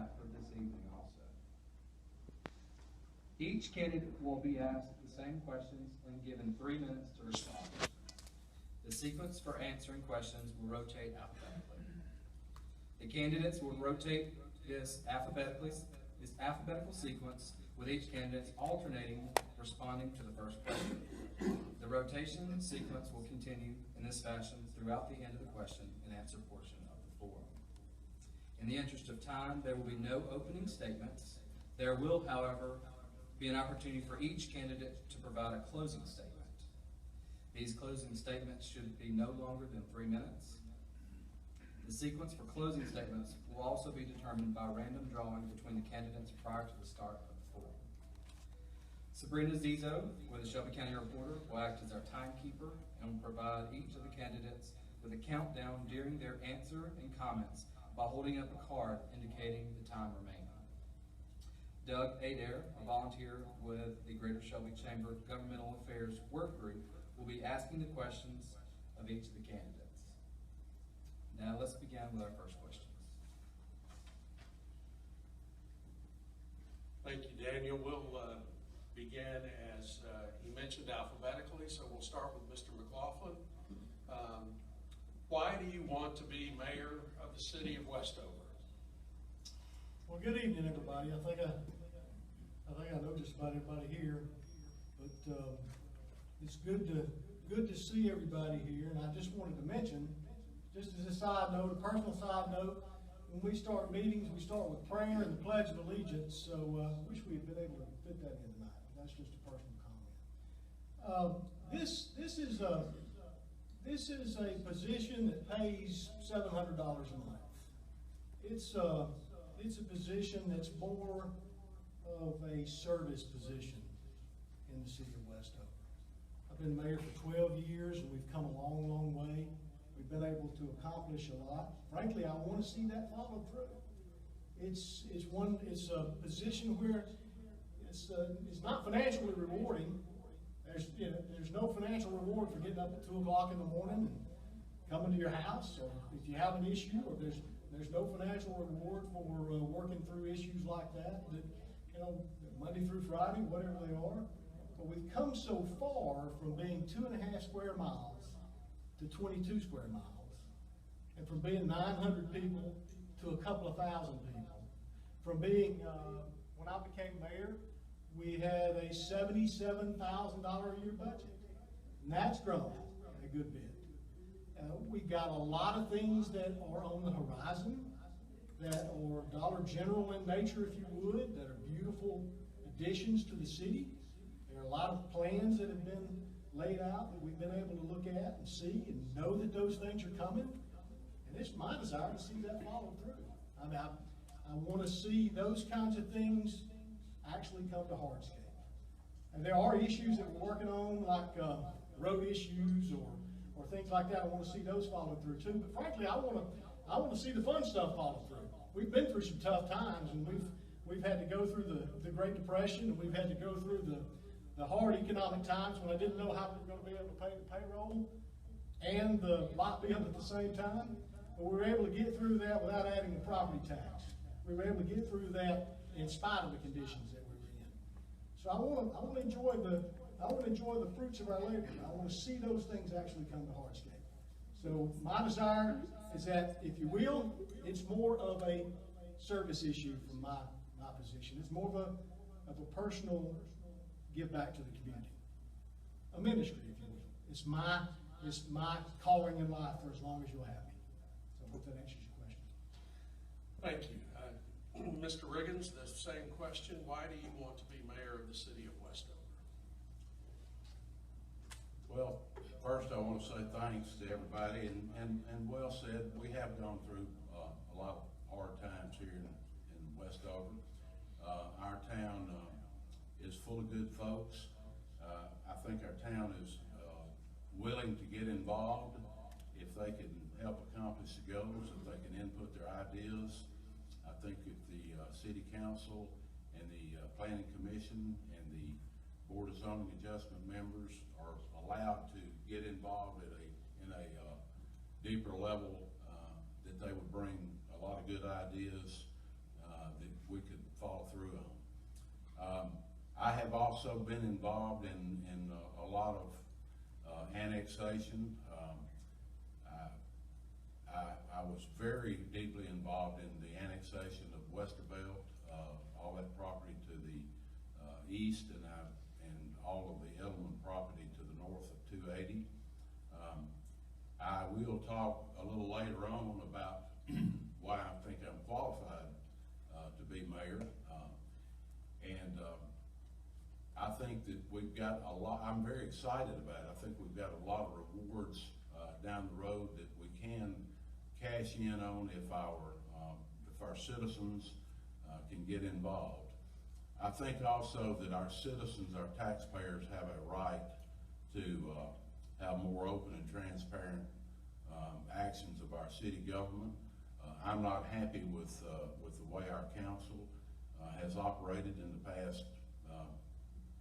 that for this evening also. Each candidate will be asked the same questions and given 3 minutes to respond. The sequence for answering questions will rotate alphabetically. The candidates will rotate this alphabetical sequence, with each candidate alternating responding to the first question. The rotation sequence will continue in this fashion throughout the end of the question and answer portion of the forum. In the interest of time, there will be no opening statements. There will, however, be an opportunity for each candidate to provide a closing statement. These closing statements should be no longer than 3 minutes. The sequence for closing statements will also be determined by random drawing between the candidates prior to the start of the forum. Sabrina Zizo, with the Shelby County Reporter, will act as our timekeeper and will provide each of the candidates with a countdown during their answer and comments by holding up a card indicating the time remaining. Doug Adair, a volunteer with the Greater Shelby Chamber Governmental Affairs Work Group, will be asking the questions of each of the candidates. Now let's begin with our first questions. Thank you, Daniel. We'll begin as he mentioned alphabetically, so we'll start with Mr. McLaughlin. Why do you want to be mayor of the city of Westover? Well, good evening, everybody. I think I know just about everybody here, but it's good to see everybody here. And I just wanted to mention, just as a side note, a personal side note, when we start meetings, we start with prayer and the Pledge of Allegiance. So I wish we had been able to fit that in tonight. That's just a personal comment. This is a position that pays $700 a month. It's a position that's more of a service position in the city of Westover. I've been mayor for 12 years, and we've come a long, long way. We've been able to accomplish a lot. Frankly, I want to see that followed through. It's a position where it's not financially rewarding. There's no financial reward for getting up at 2 o'clock in the morning and coming to your house, or if you have an issue, or there's no financial reward for working through issues like that, Monday through Friday, whatever they are. But we've come so far from being 2.5 square miles to 22 square miles, and from being 900 people to a couple of thousand people. From being, when I became mayor, we had a $77,000 a year budget, and that's grown a good bit. We've got a lot of things that are on the horizon that are Dollar General in nature, if you would, that are beautiful additions to the city. There are a lot of plans that have been laid out that we've been able to look at and see and know that those things are coming. And it's my desire to see that followed through. I mean, I want to see those kinds of things actually come to hardscape. And there are issues that we're working on, like road issues or things like that. I want to see those followed through too. But frankly, I want to see the fun stuff followed through. We've been through some tough times, and we've had to go through the Great Depression, and we've had to go through the hard economic times when I didn't know how we were going to be able to pay the payroll and the light bill at the same time. But we were able to get through that without adding the property tax. We were able to get through that in spite of the conditions that we were in. So I want to enjoy the fruits of our labor. I want to see those things actually come to hardscape. So my desire is that, if you will, it's more of a service issue from my position. It's more of a personal give back to the community, a ministry, if you will. It's my calling in life for as long as you'll have me. So I hope that answers your question. Thank you. Mr. Riggins, the same question. Why do you want to be mayor of the city of Westover? Well, first I want to say thanks to everybody, and well said. We have gone through a lot of hard times here in Westover. Our town is full of good folks. I think our town is willing to get involved if they can help accomplish the goals, if they can input their ideas. I think if the city council and the planning commission and the board of zoning adjustment members are allowed to get involved in a deeper level, that they would bring a lot of good ideas I have also been involved in a lot of annexation. I was very deeply involved in the annexation of Westover, all that property to the east, and all of the Edelman property to the north of 280. I will talk a little later on about why I think I'm qualified to be mayor. I think that we've got a lot, I'm very excited about it. I think we've got a lot of rewards down the road that we can cash in on if our citizens can get involved. I think also that our citizens, our taxpayers, have a right to have more open and transparent actions of our city government. I'm not happy with the way our council has operated in the past,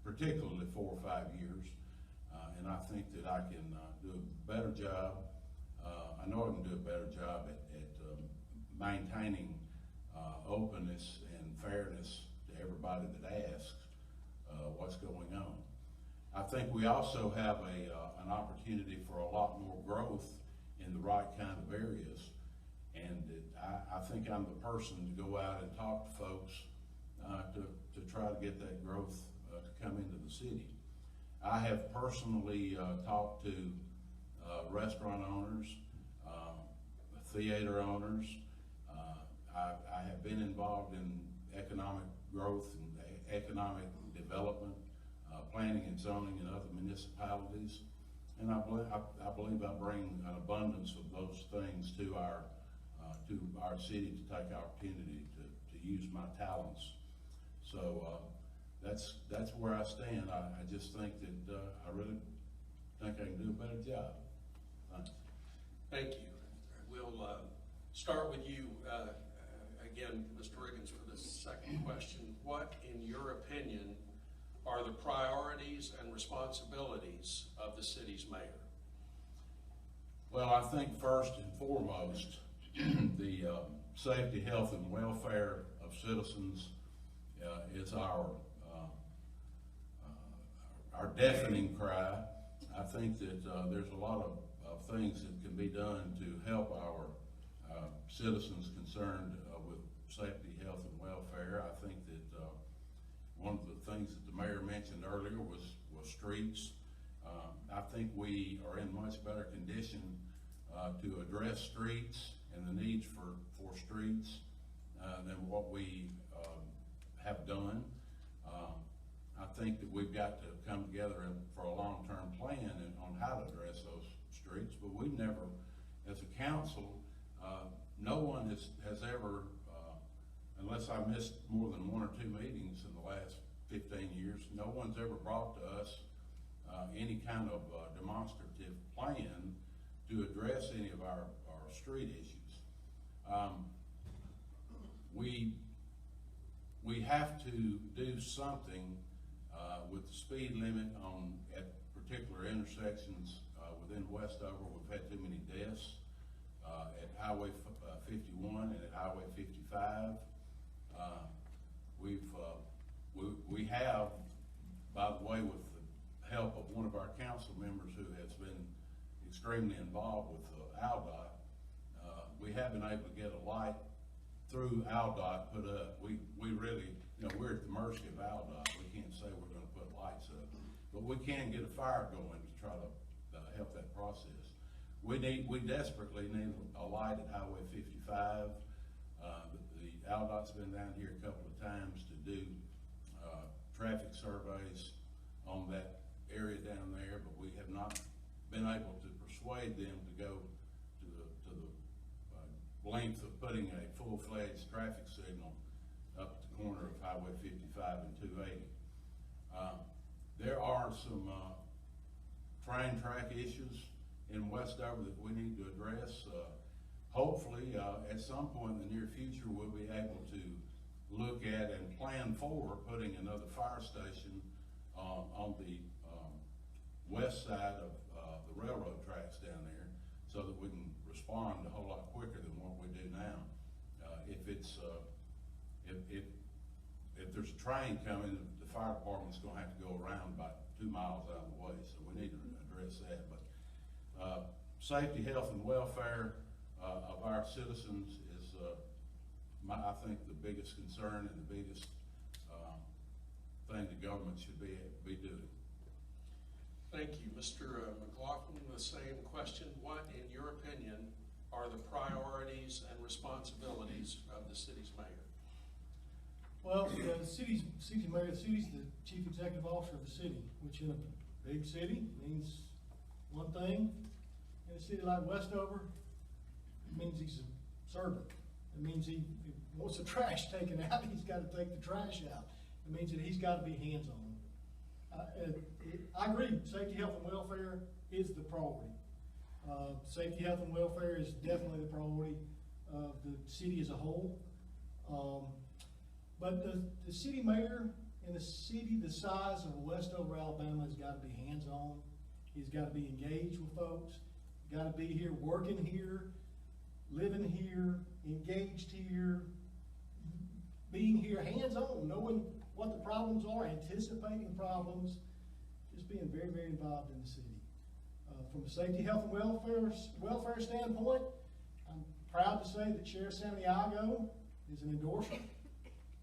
particularly 4 or 5 years, and I think that I can do a better job. I know I can do a better job at maintaining openness and fairness to everybody that asks what's going on. I think we also have an opportunity for a lot more growth in the right kind of areas, and I think I'm the person to go out and talk to folks to try to get that growth to come into the city. I have personally talked to restaurant owners, theater owners. I have been involved in economic growth and economic development, planning and zoning in other municipalities, and I believe I bring an abundance of those things to our city to take opportunity to use my talents. So that's where I stand. I just think that I really think I can do a better job. Thanks. Thank you. We'll start with you again, Mr. Riggins, for this second question. What, in your opinion, are the priorities and responsibilities of the city's mayor? Well, I think first and foremost, the safety, health, and welfare of citizens is our deafening cry. I think that there's a lot of things that can be done to help our citizens concerned with safety, health, and welfare. I think that one of the things that the mayor mentioned earlier was streets. I think we are in much better condition to address streets and the needs for streets than what we have done. I think that we've got to come together for a long-term plan on how to address those streets, but we've never, as a council, no one has ever, unless I missed more than 1 or 2 meetings in the last 15 years, no one's ever brought to us any kind of demonstrative plan to address any of our street issues. We have to do something with the speed limit at particular intersections within Westover. We've had too many deaths at Highway 51 and at Highway 55. We have, by the way, with the help of one of our council members who has been extremely involved with ALDOT, we have been able to get a light through ALDOT put up. We really, we're at the mercy of ALDOT. We can't say we're going to put lights up, but we can get a fire going to try to help that process. We desperately need a light at Highway 55. The ALDOT's been down here a couple of times to do traffic surveys on that area down there, but we have not been able to persuade them to go to the length of putting a full-fledged traffic signal up at the corner of Highway 55 and 280. There are some train track issues in Westover that we need to address. Hopefully, at some point in the near future, we'll be able to look at and plan for putting another fire station on the west side of the railroad tracks down there, so that we can respond a whole lot quicker than what we do now. If there's a train coming, the fire department's gonna have to go around about 2 miles out of the way, so we need to address that. But safety, health, and welfare of our citizens is, I think, the biggest concern and the biggest thing the government should be doing. Thank you. Mr. McLaughlin, the same question. What, in your opinion, are the priorities and responsibilities of the city's mayor? Well, the city's mayor, the city's the chief executive officer of the city, which in a big city means one thing. In a city like Westover, it means he's a servant. It means he wants the trash taken out, he's got to take the trash out. It means that he's got to be hands-on. I agree, safety, health, and welfare is the priority. Safety, health, and welfare is definitely the priority of the city as a whole. But the city mayor in a city the size of Westover, Alabama, has got to be hands-on. He's got to be engaged with folks. He's got to be here, working here, living here, engaged here, being here, hands-on, knowing what the problems are, anticipating problems, just being very, very involved in the city. From a safety, health, and welfare standpoint, I'm proud to say that Sheriff Santiago is an endorser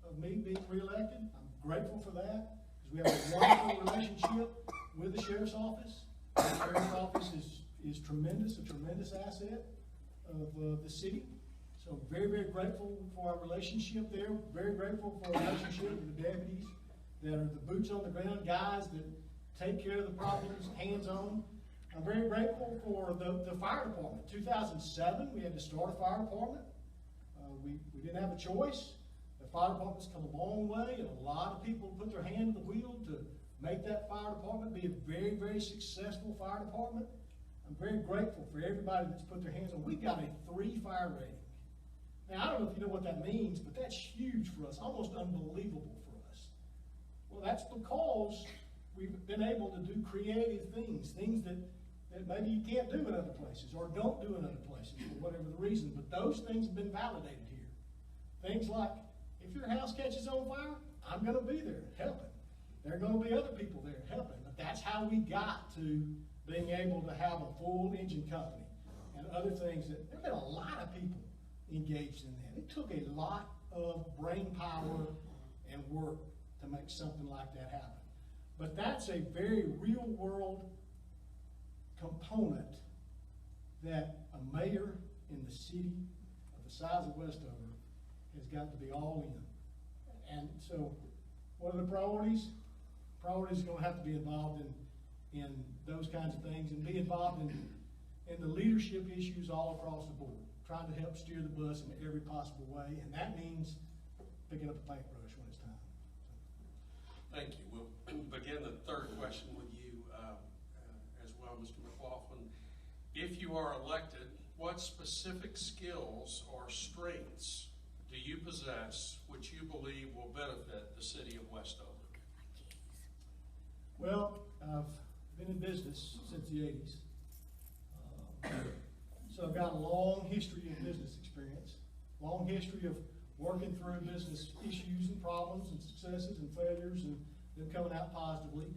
of me being reelected. I'm grateful for that, because we have a wonderful relationship with the Sheriff's Office. The Sheriff's Office is tremendous, a tremendous asset of the city. So very, very grateful for our relationship there. Very grateful for our relationship with the deputies that are the boots on the ground guys that take care of the problems hands-on. I'm very grateful for the fire department. 2007, we had to start a fire department. We didn't have a choice. The fire department's come a long way, and a lot of people put their hand to the wheel to make that fire department be a very, very successful fire department. I'm very grateful for everybody that's put their hands on. We got a 3 fire rating. Now, I don't know if you know what that means, but that's huge for us, almost unbelievable for us. Well, that's because we've been able to do creative things that maybe you can't do in other places or don't do in other places for whatever the reason, but those things have been validated here. Things like, if your house catches on fire, I'm going to be there helping. There are going to be other people there helping, but that's how we got to being able to have a full engine company and other things. There have been a lot of people engaged in that. It took a lot of brain power and work to make something like that happen. But that's a very real world component that a mayor in the city of the size of Westover has got to be all in. And so what are the priorities? Priorities are going to have to be involved in those kinds of things and be involved in the leadership issues all across the board, trying to help steer the bus in every possible way, and that means picking up a paintbrush when it's time. Thank you. We'll begin the third question with you as well, Mr. McLaughlin. If you are elected, what specific skills or strengths do you possess which you believe will benefit the city of Westover? Well, I've been in business since the 80s. So I've got a long history of business experience, long history of working through business issues and problems and successes and failures and them coming out positively.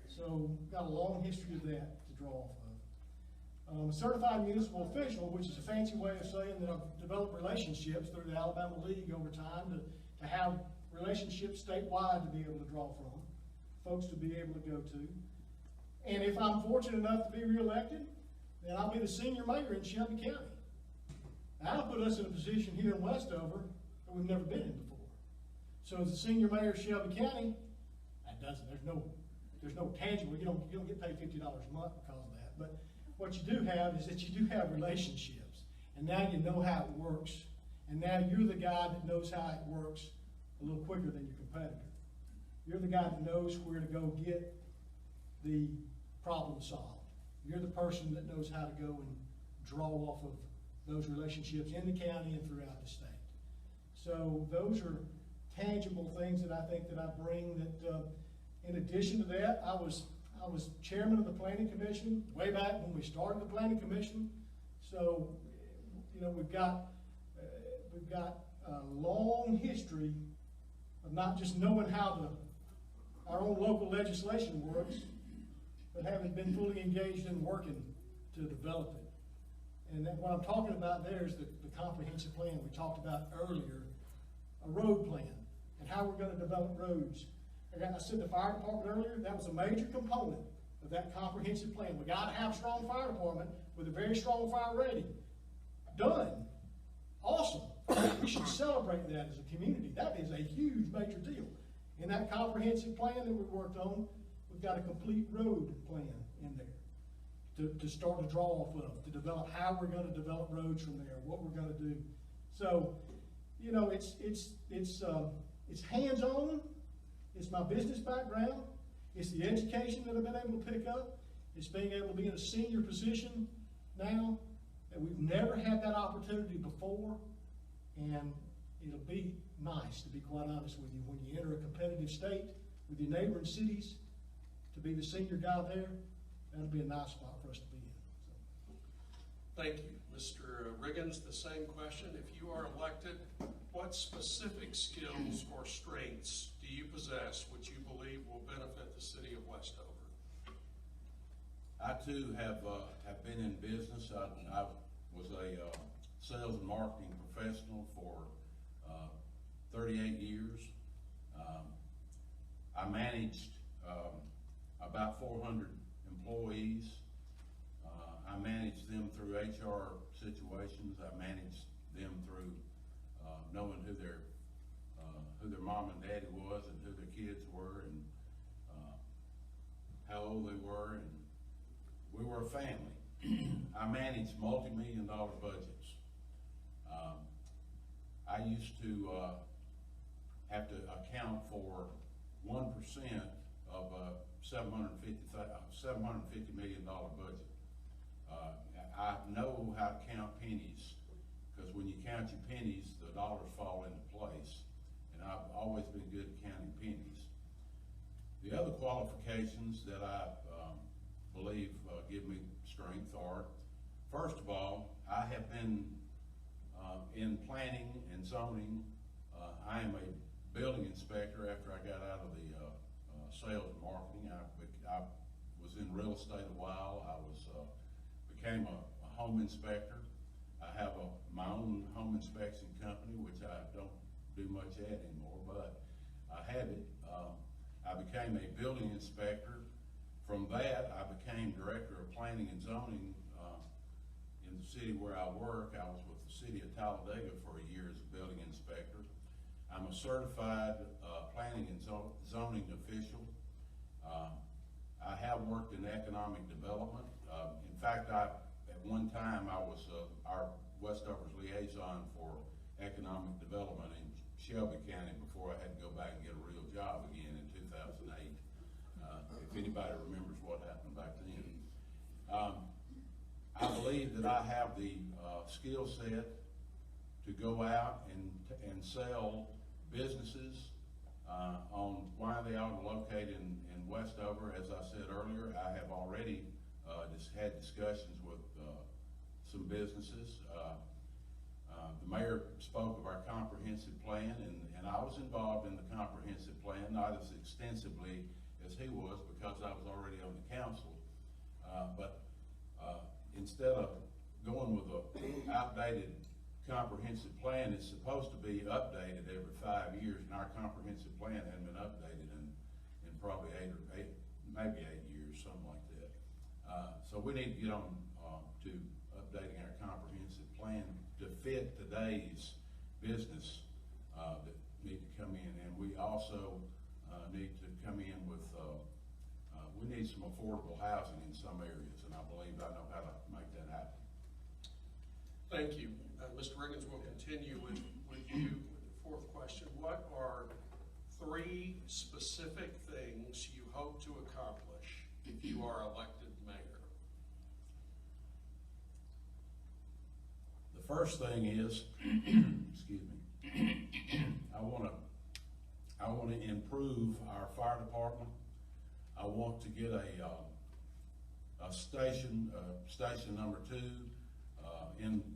So I've got a long history of that to draw off of. I'm a certified municipal official, which is a fancy way of saying that I've developed relationships through the Alabama League over time to have relationships statewide to be able to draw from, folks to be able to go to. And if I'm fortunate enough to be reelected, then I'll be the senior mayor in Shelby County. That'll put us in a position here in Westover that we've never been in before. So as the senior mayor of Shelby County, there's no tangible, you don't get paid $50 a month because of that. But what you do have is that you do have relationships. And now you know how it works. And now you're the guy that knows how it works a little quicker than your competitor. You're the guy that knows where to go get the problem solved. You're the person that knows how to go and draw off of those relationships in the county and throughout the state. So those are tangible things that I think that I bring that, in addition to that, I was chairman of the Planning Commission way back when we started the Planning Commission. So, we've got a long history of not just knowing how to our own local legislation works, but haven't been fully engaged in working to develop it. And then what I'm talking about there is the comprehensive plan we talked about earlier, a road plan, and how we're gonna develop roads. I said the fire department earlier, that was a major component of that comprehensive plan. We gotta have a strong fire department with a very strong fire rating. Done. Awesome. We should celebrate that as a community. That is a huge, major deal. In that comprehensive plan that we worked on, we've got a complete road plan in there to start to draw off of, to develop how we're gonna develop roads from there, what we're gonna do. So, you know, it's hands-on. It's my business background. It's the education that I've been able to pick up. It's being able to be in a senior position now that we've never had that opportunity before. And it'll be nice, to be quite honest with you, when you enter a competitive state with your neighboring cities, to be the senior guy there, that'll be a nice spot for us to be in. So. Thank you. Mr. Riggins, the same question. If you are elected, what specific skills or strengths do you possess which you believe will benefit the city of Westover? I too have been in business. I was a sales and marketing professional for 38 years. I managed about 400 employees. I managed them through HR situations. I managed them through knowing who their mom and daddy was and who their kids were and how old they were, and we were a family. I managed multi-million-dollar budgets. I used to have to account for 1% of a $750 million budget. I know how to count pennies, because when you count your pennies, the dollars fall into place. And I've always been good at counting pennies. The other qualifications that I believe give me strength are, first of all, I have been in planning and zoning. I am a building inspector after I got out of the sales and marketing. I was in real estate a while. I became a home inspector. I have my own home inspection company, which I don't do much at anymore, but I have it. I became a building inspector. From that, I became director of planning and zoning in the city where I work. I was with the city of Talladega for a year as a building inspector. I'm a certified planning and zoning official. I have worked in economic development. In fact, at one time I was our Westover's liaison for economic development in Shelby County before I had to go back and get a real job again in 2008. If anybody remembers what happened back then. I believe that I have the skill set to go out and sell businesses on why they ought to locate in Westover. As I said earlier, I have already had discussions with some businesses. The mayor spoke of our comprehensive plan, and I was involved in the comprehensive plan, not as extensively as he was because I was already on the council. But instead of going with an outdated comprehensive plan, it's supposed to be updated every 5 years, and our comprehensive plan hadn't been updated in probably maybe 8 years, something like that. So we need to get on to updating our comprehensive plan to fit today's business that need to come in, and we also need to come in with we need some affordable housing in some areas, and I believe I know how to make that happen. Thank you. Mr. Riggins, we'll continue with you with the fourth question. What are 3 specific things you hope to accomplish if you are elected mayor? The first thing is, excuse me, I want to improve our fire department. I want to get a station number 2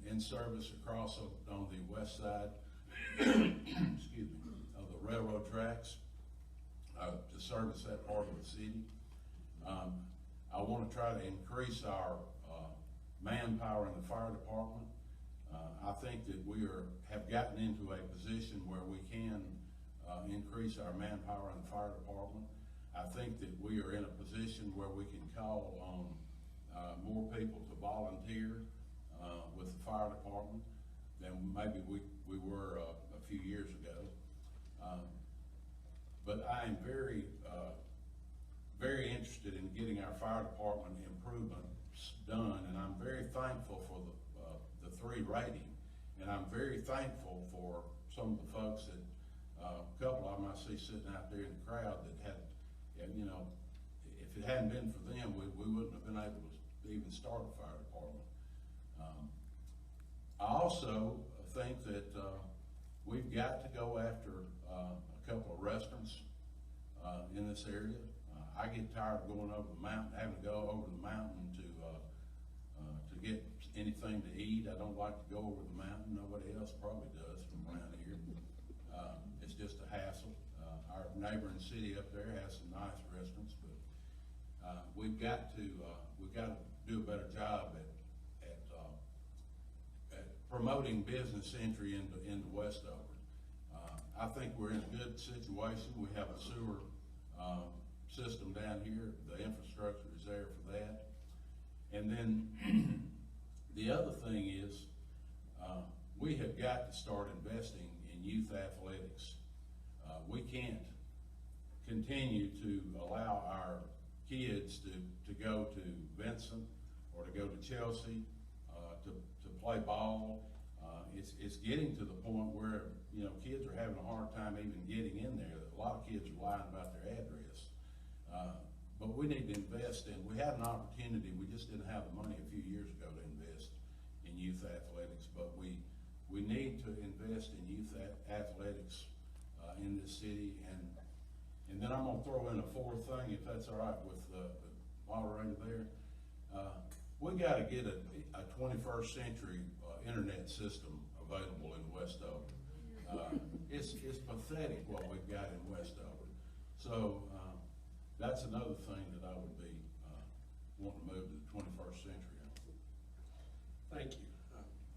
in service across on the west side excuse me, of the railroad tracks. to service that part of the city. I want to try to increase our manpower in the fire department. I think that we have gotten into a position where we can increase our manpower in the fire department. I think that we are in a position where we can call on more people to volunteer with the fire department than maybe we were a few years ago. But I am very interested in getting our fire department improvements done, and I'm very thankful for the 3 rating, and I'm very thankful for some of the folks that, a couple of them I see sitting out there in the crowd that had, you know, if it hadn't been for them, we wouldn't have been able to even start a fire department. I also think that we've got to go after a couple of restaurants in this area. I get tired of going over the mountain, having to go over the mountain to get anything to eat. I don't like to go over the mountain. Nobody else probably does from around here. It's just a hassle. Our neighboring city up there has some nice restaurants, but we've got to do a better job at promoting business entry into Westover. I think we're in a good situation. We have a sewer system down here. The infrastructure is there for that. And then the other thing is we have got to start investing in youth athletics. We can't continue to allow our kids to go to Vincent or to go to Chelsea to play ball. It's getting to the point where, you know, kids are having a hard time even getting in there. A lot of kids are lying about their address. But we need to invest in, we had an opportunity, we just didn't have the money a few years ago to invest in youth athletics, but we need to invest in youth athletics in this city. And then I'm gonna throw in a 4th thing, if that's all right with the moderator there. We gotta get a 21st century internet system available in Westover. It's pathetic what we've got in Westover. So that's another thing that I would be wanting to move to the 21st century on. Thank you.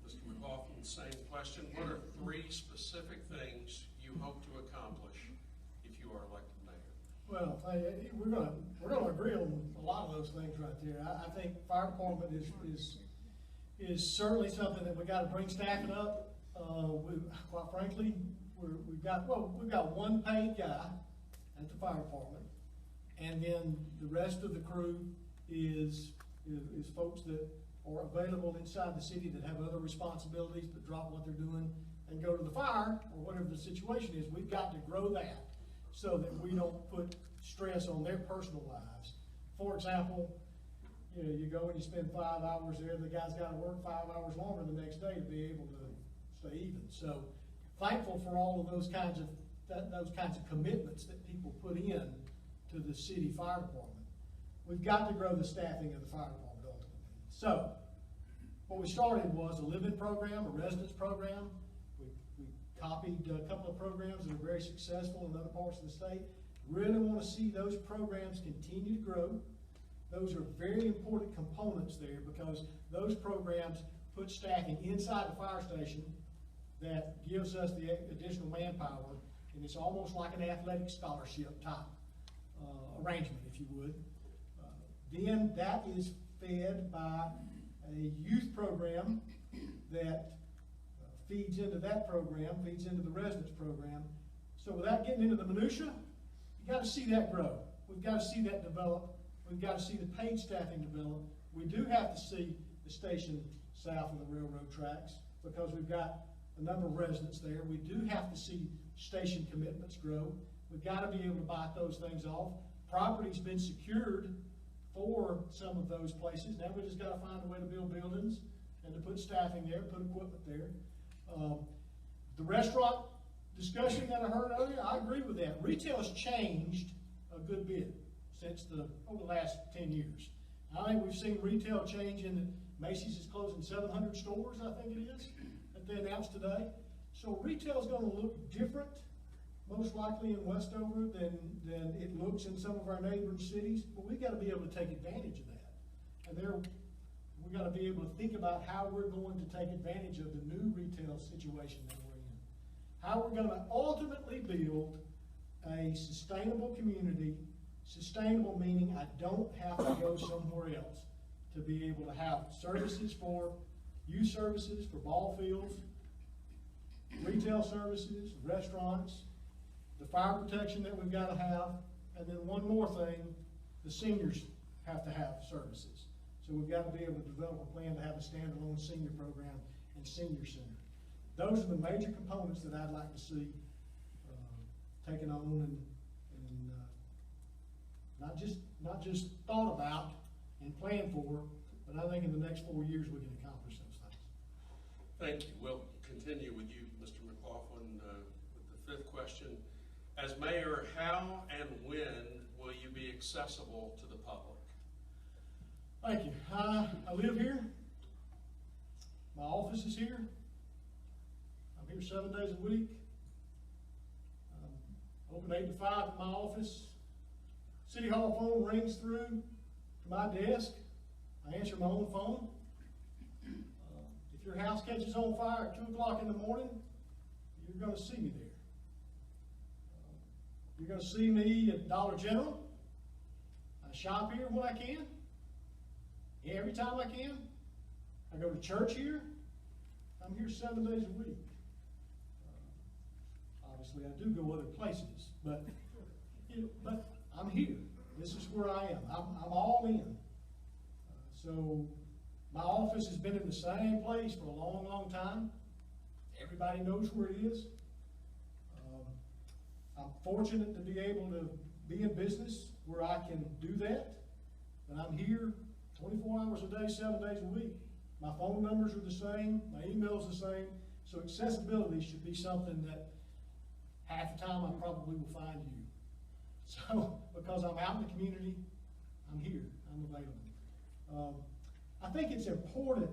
Mr. McLaughlin, same question. What are 3 specific things you hope to accomplish if you are elected mayor? Well, we're gonna agree on a lot of those things right there. I think fire department is certainly something that we got to bring staffing up. Quite frankly, we've got one paid guy at the fire department, and then the rest of the crew is folks that are available inside the city that have other responsibilities, but drop what they're doing and go to the fire or whatever the situation is. We've got to grow that so that we don't put stress on their personal lives. For example, you know, you go and you spend 5 hours there, the guy's got to work 5 hours longer the next day to be able to stay even. So thankful for all of those kinds of commitments that people put in to the city fire department. We've got to grow the staffing of the fire department ultimately. So what we started was a live-in program, a residence program. We copied a couple of programs that are very successful in other parts of the state. Really want to see those programs continue to grow. Those are very important components there because those programs put staffing inside the fire station that gives us the additional manpower, and it's almost like an athletic scholarship type arrangement, if you would. Then that is fed by a youth program that feeds into that program, feeds into the residence program. So without getting into the minutia, you got to see that grow. We've got to see that develop. We've got to see the paid staffing develop. We do have to see the station south of the railroad tracks because we've got a number of residents there. We do have to see station commitments grow. We've got to be able to bite those things off. Property's been secured for some of those places. Now we just got to find a way to build buildings and to put staffing there, put equipment there. The restaurant discussion that I heard earlier, I agree with that. Retail has changed a good bit since over the last 10 years. I think we've seen retail change in that Macy's is closing 700 stores, I think it is, that they announced today. So retail is going to look different most likely in Westover than it looks in some of our neighboring cities, but we gotta be able to take advantage of that. And we gotta be able to think about how we're going to take advantage of the new retail situation that we're in. How we're gonna ultimately build a sustainable community. Sustainable meaning I don't have to go somewhere else to be able to have services for youth services, for ball fields, retail services, restaurants, the fire protection that we've got to have, and then one more thing, the seniors have to have services. So we've got to be able to develop a plan to have a standalone senior program and senior center. Those are the major components that I'd like to see taken on and not just thought about and planned for, but I think in the next 4 years we can accomplish those things. Thank you. We'll continue with you, Mr. McLaughlin, with the fifth question. As mayor, how and when will you be accessible to the public? Thank you. I live here. My office is here. I'm here 7 days a week. Open 8 to 5 at my office. City Hall phone rings through to my desk. I answer my own phone. If your house catches on fire at 2 o'clock in the morning, you're going to see me there. You're going to see me at Dollar General. I shop here when I can. Every time I can. I go to church here. I'm here 7 days a week. Obviously, I do go other places, but I'm here. This is where I am. I'm all in. So my office has been in the same place for a long, long time. Everybody knows where it is. I'm fortunate to be able to be in business where I can do that. And I'm here 24 hours a day, 7 days a week. My phone numbers are the same. My email's the same. So accessibility should be something that half the time I probably will find you. So, because I'm out in the community, I'm here, I'm available. I think it's important,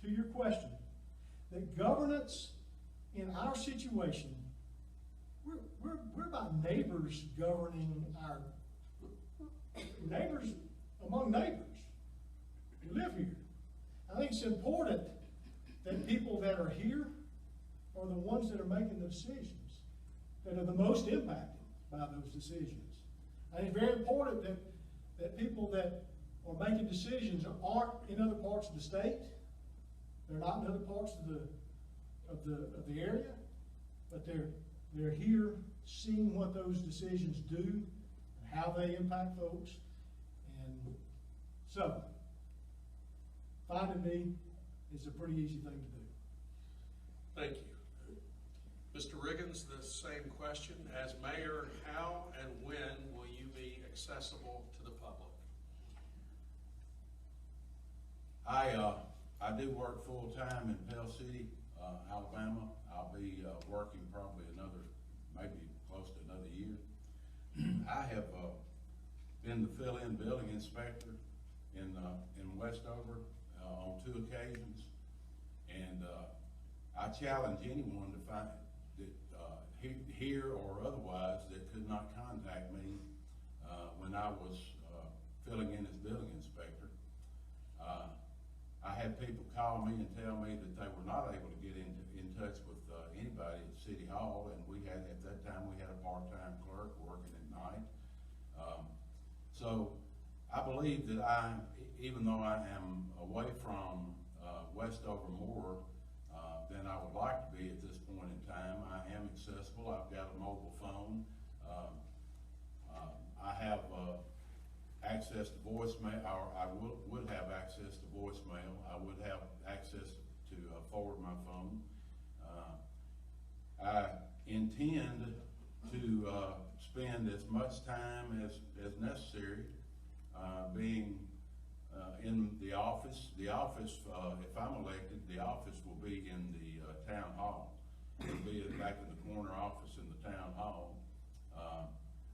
to your question, that governance in our situation, we're about neighbors governing our neighbors among neighbors who live here. I think it's important that people that are here are the ones that are making the decisions, that are the most impacted by those decisions. I think it's very important that people that are making decisions aren't in other parts of the state. They're not in other parts of the area, but they're here seeing what those decisions do and how they impact folks. And so, finding me is a pretty easy thing to do. Thank you. Mr. Riggins, the same question. As mayor, how and when will you be accessible to the public? I do work full-time in Pell City, Alabama. I'll be working probably maybe close to another year. I have been the fill-in building inspector in Westover on 2 occasions, and I challenge anyone to find that here or otherwise that could not contact me when I was filling in as building inspector. I had people call me and tell me that they were not able to get in touch with anybody at City Hall, and at that time we had a part-time clerk working at night. So I believe that even though I am away from Westover more than I would like to be at this point in time, I am accessible. I've got a mobile phone. I have access to voicemail, or I would have access to voicemail. I would have access to forward my phone. I intend to spend as much time as necessary being in the office. The office, if I'm elected, the office will be in the town hall. It'll be back in the corner office in the town hall.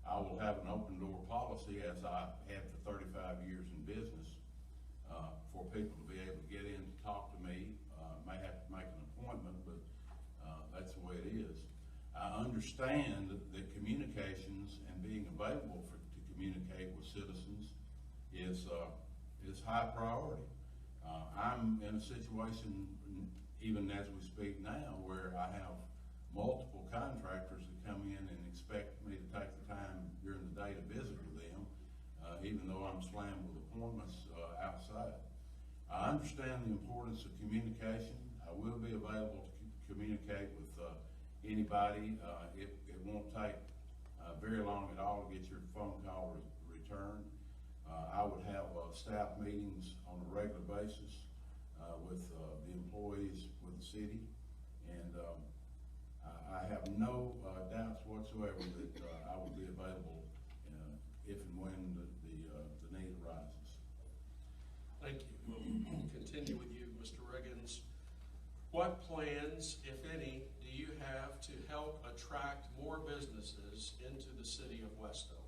I will have an open door policy, as I had for 35 years in business, for people to be able to get in to talk to me. May have to make an appointment, but that's the way it is. I understand that communications and being available to communicate with citizens is high priority. I'm in a situation, even as we speak now, where I have multiple contractors that come in and expect me to take the time during the day to visit with them, even though I'm slammed with appointments outside. I understand the importance of communication. I will be available to communicate with anybody. It won't take very long at all to get your phone call returned. I would have staff meetings on a regular basis with the employees with the city, and I have no doubts whatsoever that I will be available if and when the need arises. Thank you. We'll continue with you, Mr. Riggins. What plans, if any, do you have to help attract more businesses into the city of Westover?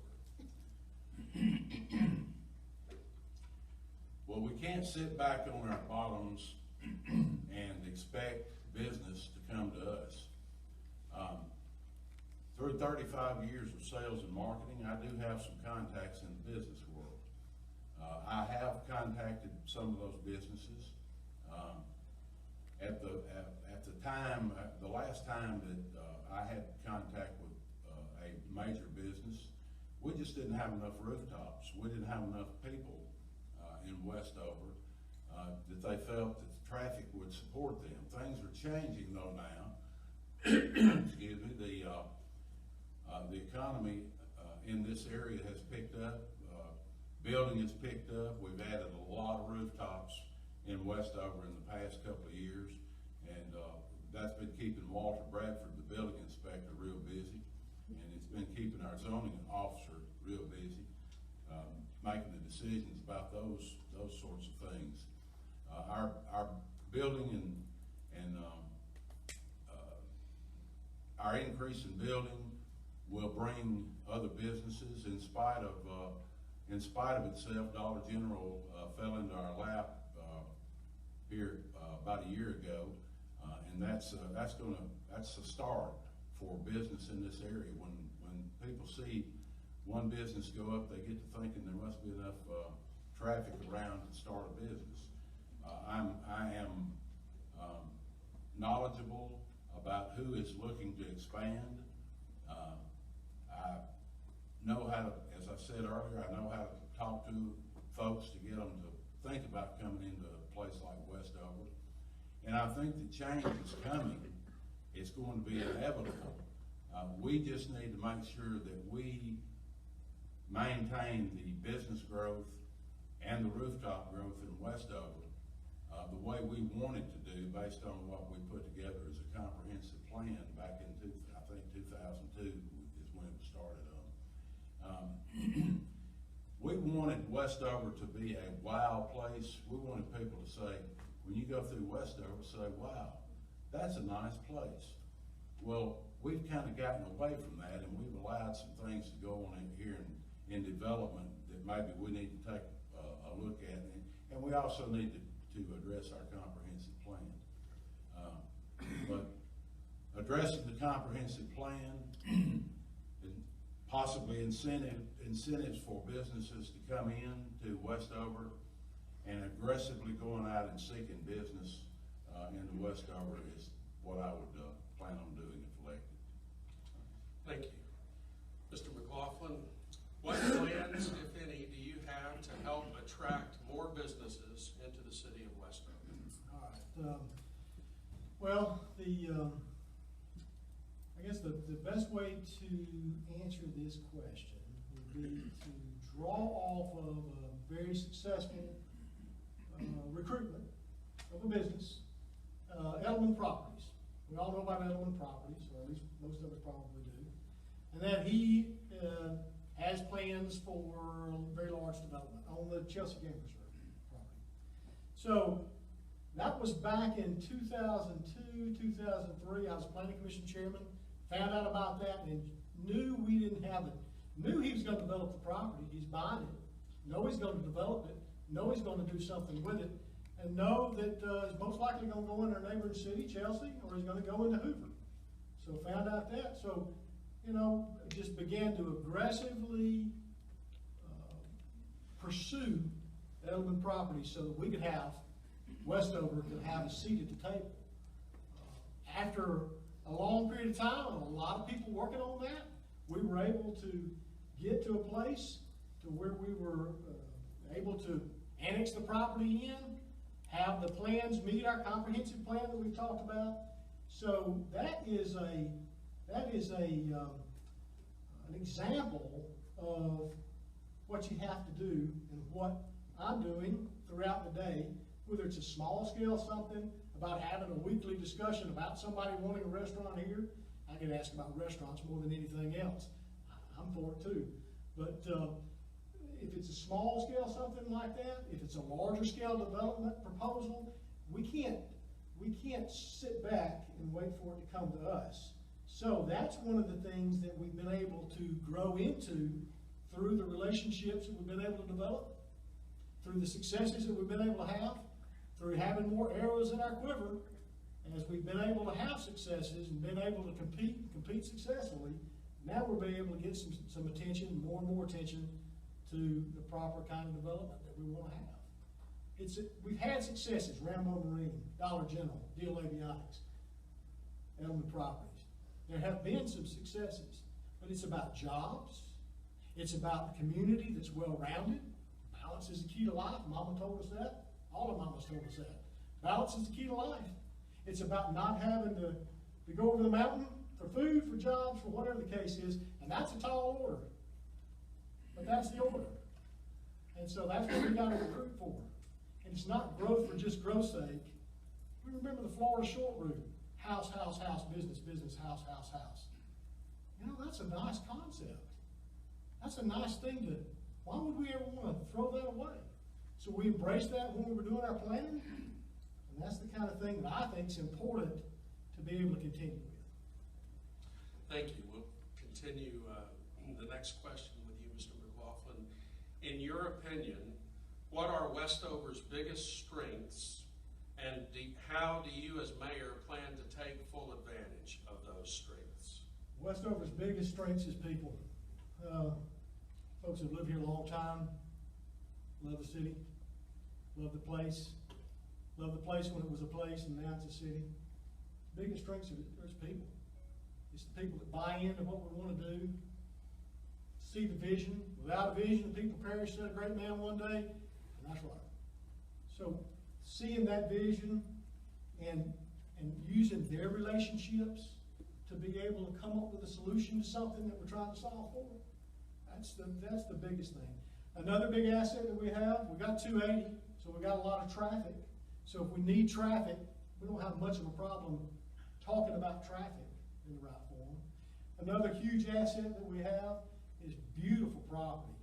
Well, we can't sit back on our bottoms and expect business to come to us. Through 35 years of sales and marketing, I do have some contacts in the business world. I have contacted some of those businesses. At the time, the last time that I had contact with a major business, we just didn't have enough rooftops. We didn't have enough people in Westover that they felt that the traffic would support them. Things are changing though now. Excuse me. The economy in this area has picked up. Building has picked up. We've added a lot of rooftops in Westover in the past couple of years, and that's been keeping Walter Bradford, the building inspector, real busy, and it's been keeping our zoning officer real busy, making the decisions about those sorts of things. Our building and our increase in building will bring other businesses. In spite of itself, Dollar General fell into our lap here about a year ago, and that's a start for business in this area. When people see one business go up, they get to thinking there must be enough traffic around to start a business. I am knowledgeable about who is looking to expand. I know how to, as I said earlier, I know how to talk to folks to get them to think about coming into a place like Westover. And I think the change is coming. It's going to be inevitable. We just need to make sure that we maintain the business growth and the rooftop growth in Westover the way we wanted to do based on what we put together as a comprehensive plan back in, I think, 2002 is when it was started on. We wanted Westover to be a wow place. We wanted people to say, when you go through Westover, say, wow, that's a nice place. Well, we've kind of gotten away from that, and we've allowed some things to go on in here in development that maybe we need to take a look at, and we also need to address our comprehensive plan. But addressing the comprehensive plan and possibly incentives for businesses to come in to Westover and aggressively going out and seeking business into Westover is what I would plan on doing if elected. Thank you. Mr. McLaughlin, what plans, if any, do you have to help attract more businesses into the city of Westover? All right. Well, I guess the best way to answer this question would be to draw off of a very successful recruitment of a business, Edelman Properties. We all know about Edelman Properties, or at least most of us probably do, and that he has plans for a very large development on the Chelsea Game Reserve property. So that was back in 2002, 2003. I was planning commission chairman, found out about that and knew we didn't have it. Knew he was going to develop the property. He's buying it. Know he's going to develop it. Know he's going to do something with it. And know that it's most likely going to go in our neighboring city, Chelsea, or he's going to go into Hoover. So found out that. So just began to aggressively pursue Edelman properties so that we could have, Westover could have a seat at the table. After a long period of time and a lot of people working on that, we were able to get to a place to where we were able to annex the property in, have the plans meet our comprehensive plan that we've talked about. So that is an example of what you have to do and what I'm doing throughout the day, whether it's a small scale something about having a weekly discussion about somebody wanting a restaurant here. I get asked about restaurants more than anything else. I'm for it too. But if it's a small scale something like that, if it's a larger scale development proposal, we can't sit back and wait for it to come to us. So that's one of the things that we've been able to grow into through the relationships that we've been able to develop, through the successes that we've been able to have, through having more arrows in our quiver. As we've been able to have successes and been able to compete successfully, now we're being able to get some attention, more and more attention to the proper kind of development that we want to have. We've had successes, Rambo Marine, Dollar General, Deal Avionics, Edelman Properties. There have been some successes, but it's about jobs. It's about the community that's well-rounded. Balance is the key to life. Mama told us that. All the mamas told us that. Balance is the key to life. It's about not having to go over the mountain for food, for jobs, for whatever the case is, and that's a tall order. But that's the order. And so that's what we got to recruit for. And it's not growth for just growth's sake. We remember the Florida short route. House, house, house, business, business, house, house, house. That's a nice concept. That's a nice thing to, why would we ever want to throw that away? So we embraced that when we were doing our planning, and that's the kind of thing that I think is important to be able to continue with. Thank you. We'll continue the next question with you, Mr. McLaughlin. In your opinion, what are Westover's biggest strengths, and how do you as mayor plan to take full advantage of those strengths? Westover's biggest strengths is people. Folks that live here a long time, love the city, love the place when it was a place, and now it's a city. Biggest strengths is people. It's the people that buy into what we want to do, see the vision. Without a vision, the people perish, said a great man one day, and that's right. So seeing that vision and using their relationships to be able to come up with a solution to something that we're trying to solve for, that's the biggest thing. Another big asset that we have, we got 280, so we got a lot of traffic. So if we need traffic, we don't have much of a problem talking about traffic in the right form. Another huge asset that we have is beautiful property.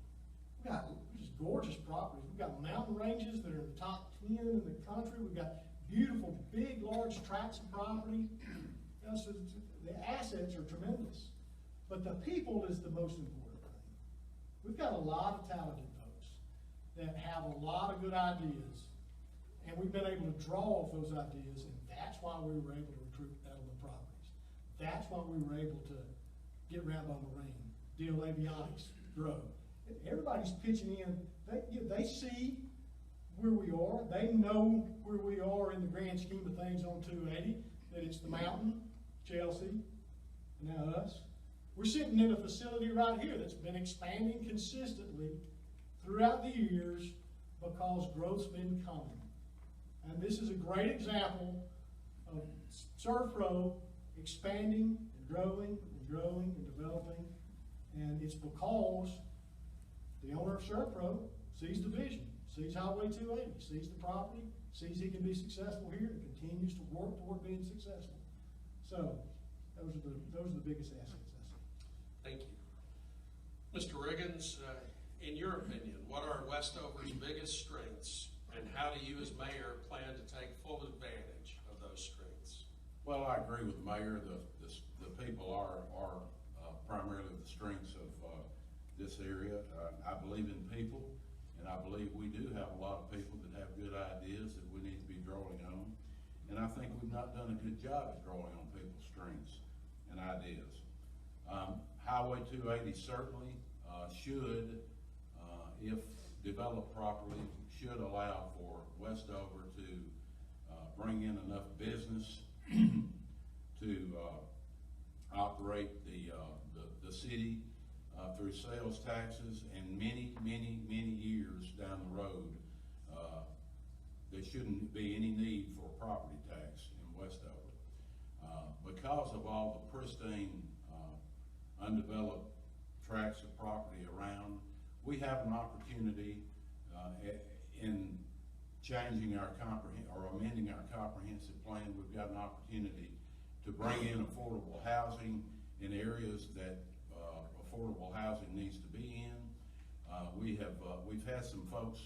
We've got just gorgeous properties. We've got mountain ranges that are in the top 10 in the country. We've got beautiful, big, large tracts of property. So the assets are tremendous. But the people is the most important thing. We've got a lot of talented folks that have a lot of good ideas, and we've been able to draw off those ideas, and that's why we were able to recruit Edelman Properties. That's why we were able to get Rambo Marine, Deal Avionics, grow. Everybody's pitching in. They see where we are. They know where we are in the grand scheme of things on 280, that it's the mountain, Chelsea, and now us. We're sitting in a facility right here that's been expanding consistently throughout the years because growth's been coming. And this is a great example of ServPro expanding and growing and growing and developing. And it's because the owner of ServPro sees the vision, sees Highway 280, sees the property, sees he can be successful here, and continues to work toward being successful. So those are the biggest assets I see. Thank you. Mr. Riggins, in your opinion, what are Westover's biggest strengths, and how do you as mayor plan to take full advantage of those strengths? Well, I agree with the mayor. The people are primarily the strengths of this area. I believe in people, and I believe we do have a lot of people that have good ideas that we need to be drawing on. And I think we've not done a good job at drawing on people's strengths and ideas. Highway 280 certainly should, if developed properly, should allow for Westover to bring in enough business to operate the city through sales taxes, and many years down the road, there shouldn't be any need for a property tax in Westover. Because of all the pristine, undeveloped tracts of property around, we have an opportunity in changing our amending our comprehensive plan. We've got an opportunity to bring in affordable housing in areas that affordable housing needs to be in. We've had some folks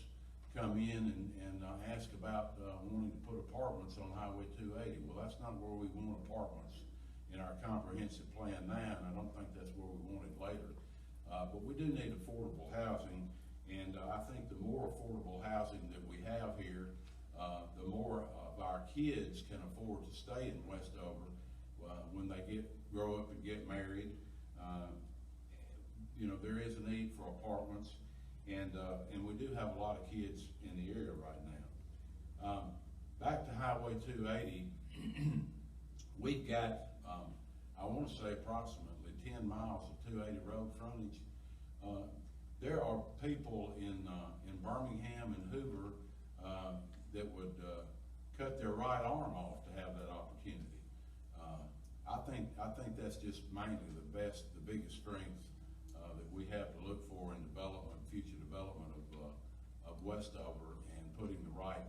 come in and ask about wanting to put apartments on Highway 280. Well, that's not where we want apartments in our comprehensive plan now, and I don't think that's where we want it later. But we do need affordable housing, and I think the more affordable housing that we have here, the more of our kids can afford to stay in Westover when they grow up and get married. You know, there is a need for apartments, and we do have a lot of kids in the area right now. Back to Highway 280, we've got, I want to say approximately 10 miles of 280 road frontage. There are people in Birmingham and Hoover that would cut their right arm off to have that opportunity. I think that's just mainly the biggest strength that we have to look for in development, future development of Westover, and putting the right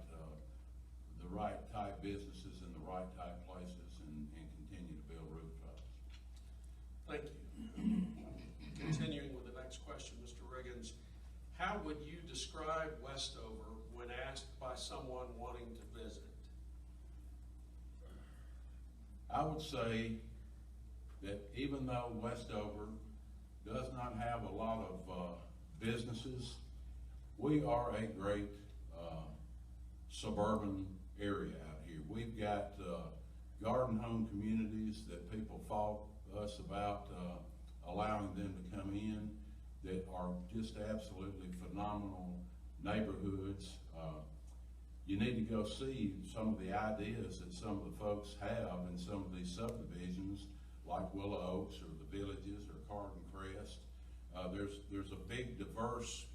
type businesses in the right type places, and continue to build rooftops. Thank you. Continuing with the next question, Mr. Riggins, how would you describe Westover when asked by someone wanting to visit? I would say that even though Westover does not have a lot of businesses, we are a great suburban area out here. We've got garden home communities that people fought us about allowing them to come in, that are just absolutely phenomenal neighborhoods. You need to go see some of the ideas that some of the folks have in some of these subdivisions, like Willow Oaks or the Villages or Carden Crest. There's a big diverse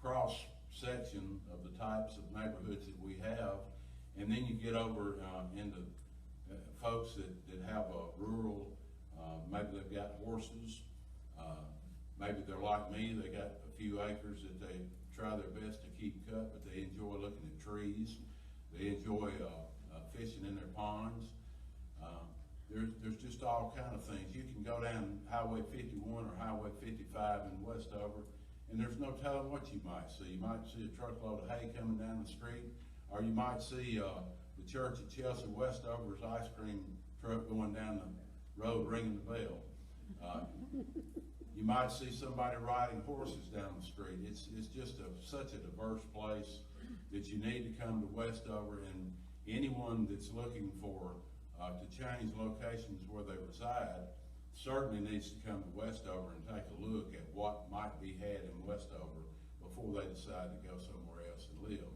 cross section of the types of neighborhoods that we have, and then you get over into folks that have a rural, maybe they've got horses, maybe they're like me, they got a few acres that they try their best to keep cut, but they enjoy looking at trees. They enjoy fishing in their ponds. There's just all kind of things. You can go down Highway 51 or Highway 55 in Westover, and there's no telling what you might see. You might see a truckload of hay coming down the street, or you might see the church at Chelsea Westover's ice cream truck going down the road ringing the bell. You might see somebody riding horses down the street. It's just such a diverse place that you need to come to Westover, and anyone that's looking for to change locations where they reside certainly needs to come to Westover and take a look at what might be had in Westover before they decide to go somewhere else and live.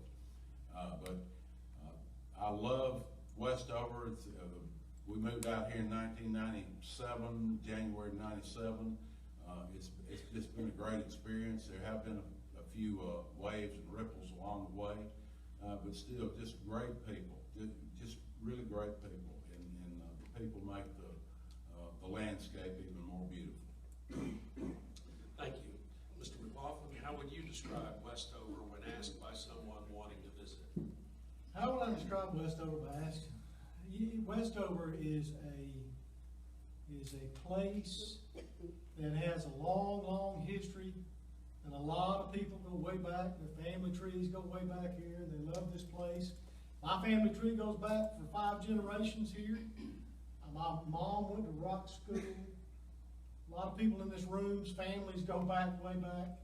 I love Westover. We moved out here in 1997, January 97. It's just been a great experience. There have been a few waves and ripples along the way, but still just great people, just really great people, and the people make the landscape even more beautiful. Thank you. Mr. McLaughlin, how would you describe Westover when asked by someone wanting to visit? How would I describe Westover by asking? Westover is a place that has a long history, and a lot of people go way back. Their family trees go way back here. They love this place. My family tree goes back for 5 generations here. My mom went to rock school. A lot of people in this room's families go back, way back.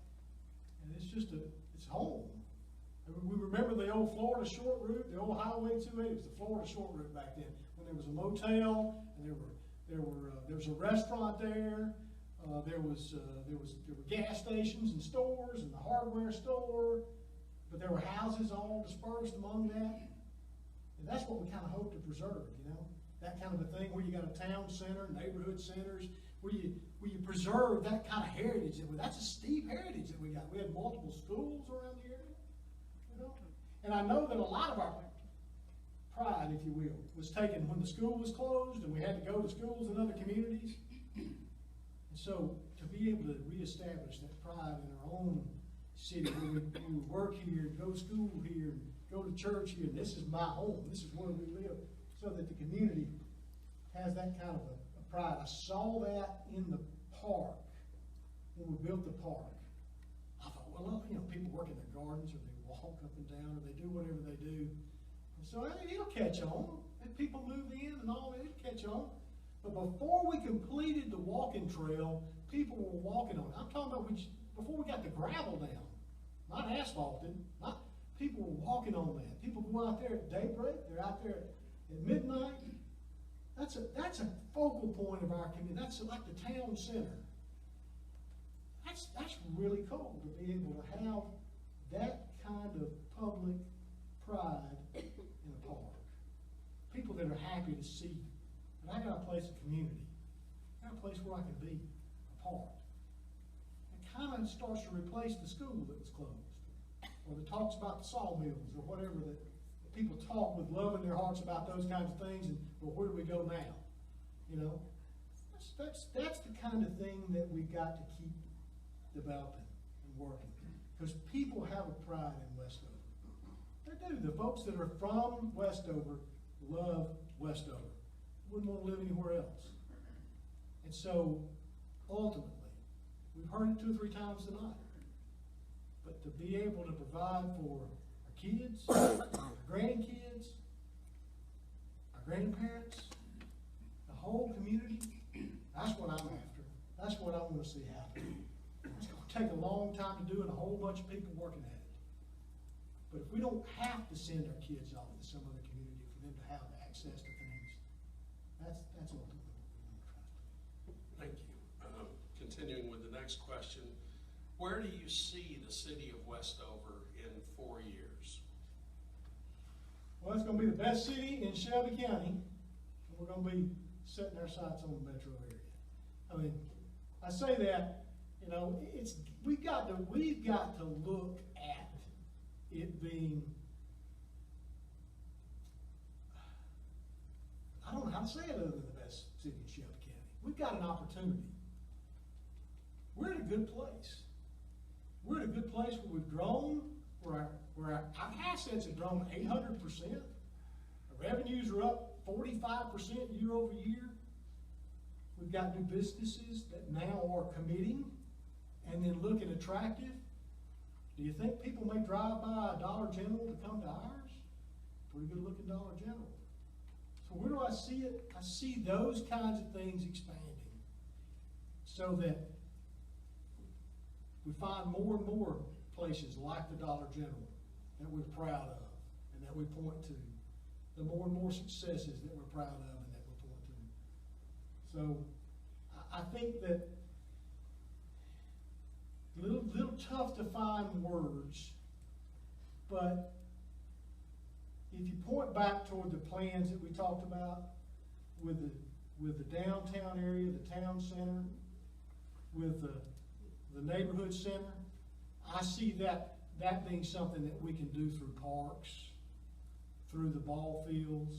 And it's home. We remember the old Florida short route, the old Highway 280. It was the Florida short route back then, when there was a motel, and there was a restaurant there. There were gas stations and stores and the hardware store, but there were houses all dispersed among that. And that's what we kind of hope to preserve, you know? That kind of a thing where you got a town center, neighborhood centers, where you preserve that kind of heritage. That's a steep heritage that we got. We had multiple schools around the area, you know? And I know that a lot of our pride, if you will, was taken when the school was closed and we had to go to schools in other communities. And so to be able to reestablish that pride in our own city, where we work here, go to school here, and go to church here, and this is my home, this is where we live, so that the community has that kind of a pride. I saw that in the park, when we built the park. I thought, well, you know, people work in their gardens, or they walk up and down, or they do whatever they do. And so it'll catch on. And people move in and all that, it'll catch on. But before we completed the walking trail, people were walking on it. I'm talking about before we got the gravel down, not asphalted, people were walking on that. People go out there at daybreak, they're out there at midnight. That's a focal point of our community. That's like the town center. That's really cool to be able to have that kind of public pride in a park. People that are happy to see that I got a place of community. I got a place where I can be a part. It kind of starts to replace the school that was closed, or that talks about the sawmills, or whatever that people talk with love in their hearts about those kinds of things. And well, where do we go now? You know, that's the kind of thing that we've got to keep developing and working, because people have a pride in Westover. They do. The folks that are from Westover love Westover. Wouldn't want to live anywhere else. And so, ultimately, we've heard it 2 or 3 times tonight, but to be able to provide for our kids, our grandkids, our grandparents, the whole community, that's what I'm after. That's what I want to see happen. It's going to take a long time to do and a whole bunch of people working at it. But if we don't have to send our kids off to some other community for them to have access to things, that's ultimately what we want to try to do. Thank you. Continuing with the next question, where do you see the city of Westover in 4 years? Well, it's going to be the best city in Shelby County, and we're going to be setting our sights on the metro area. I mean, I say that, you know, we've got to look at it being, I don't know how to say it other than the best city in Shelby County. We've got an opportunity. We're in a good place. We're in a good place where we've grown, where our assets have grown 800%. Our revenues are up 45% year over year. We've got new businesses that now are committing and then looking attractive. Do you think people may drive by a Dollar General to come to ours? Pretty good looking Dollar General. So where do I see it? I see those kinds of things expanding, so that we find more and more places like the Dollar General that we're proud of and that we point to. The more and more successes that we're proud of and that we point to. So I think that a little tough to find words, but if you point back toward the plans that we talked about with the downtown area, the town center, with the neighborhood center, I see that being something that we can do through parks, through the ball fields,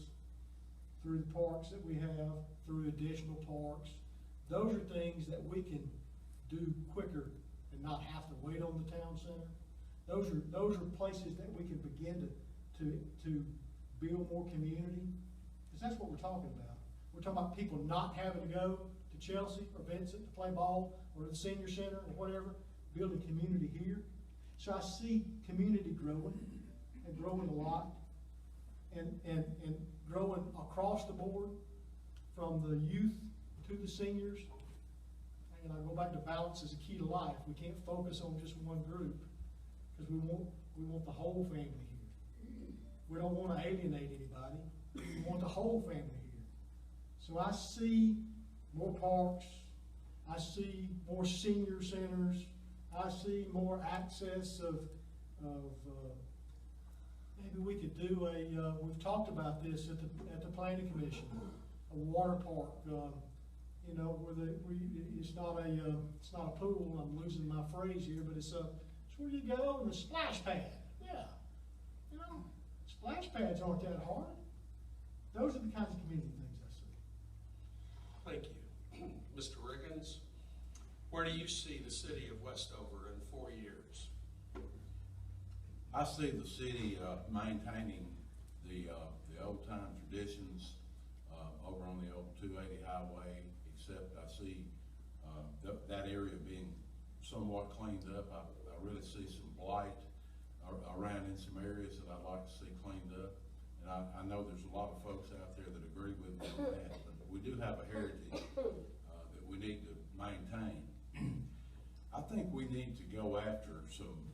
through the parks that we have, through additional parks. Those are things that we can do quicker and not have to wait on the town center. Those are places that we can begin to build more community, because that's what we're talking about. We're talking about people not having to go to Chelsea or Vincent to play ball, or the senior center or whatever, building community here. So I see community growing, and growing a lot, and growing across the board, from the youth to the seniors. And I go back to balance is a key to life. We can't focus on just one group, because we want the whole family here. We don't want to alienate anybody. We want the whole family here. So I see more parks. I see more senior centers. I see more access of maybe we could do we've talked about this at the planning commission, a water park, you know, it's not a pool, I'm losing my phrase here, but it's where you go and the splash pad, yeah. You know, splash pads aren't that hard. Those are the kinds of community things I see. Thank you. Mr. Riggins, where do you see the city of Westover in 4 years? I see the city maintaining the old time traditions over on the old 280 highway, except I see that area being somewhat cleaned up. I really see some blight around in some areas that I'd like to see cleaned up. And I know there's a lot of folks out there that agree with me on that, but we do have a heritage that we need to maintain. I think we need to go after some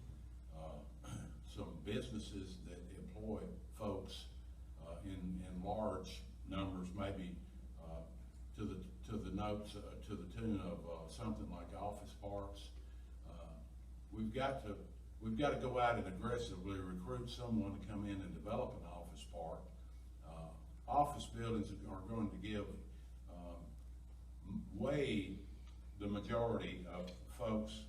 businesses that employ folks in large numbers, maybe to the notes to the tune of something like office parks. We've got to go out and aggressively recruit someone to come in and develop an office park. Office buildings are going to give way the majority of folks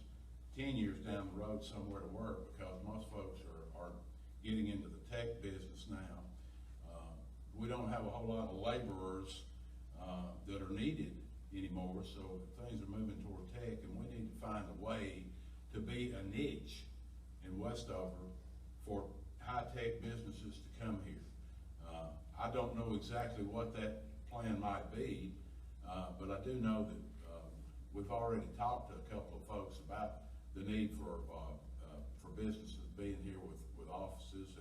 10 years down the road somewhere to work, because most folks are getting into the tech business now. We don't have a whole lot of laborers that are needed anymore, so things are moving toward tech, and we need to find a way to be a niche in Westover for high-tech businesses to come here. I don't know exactly what that plan might be, but I do know that we've already talked to a couple of folks about the need for businesses being here with offices,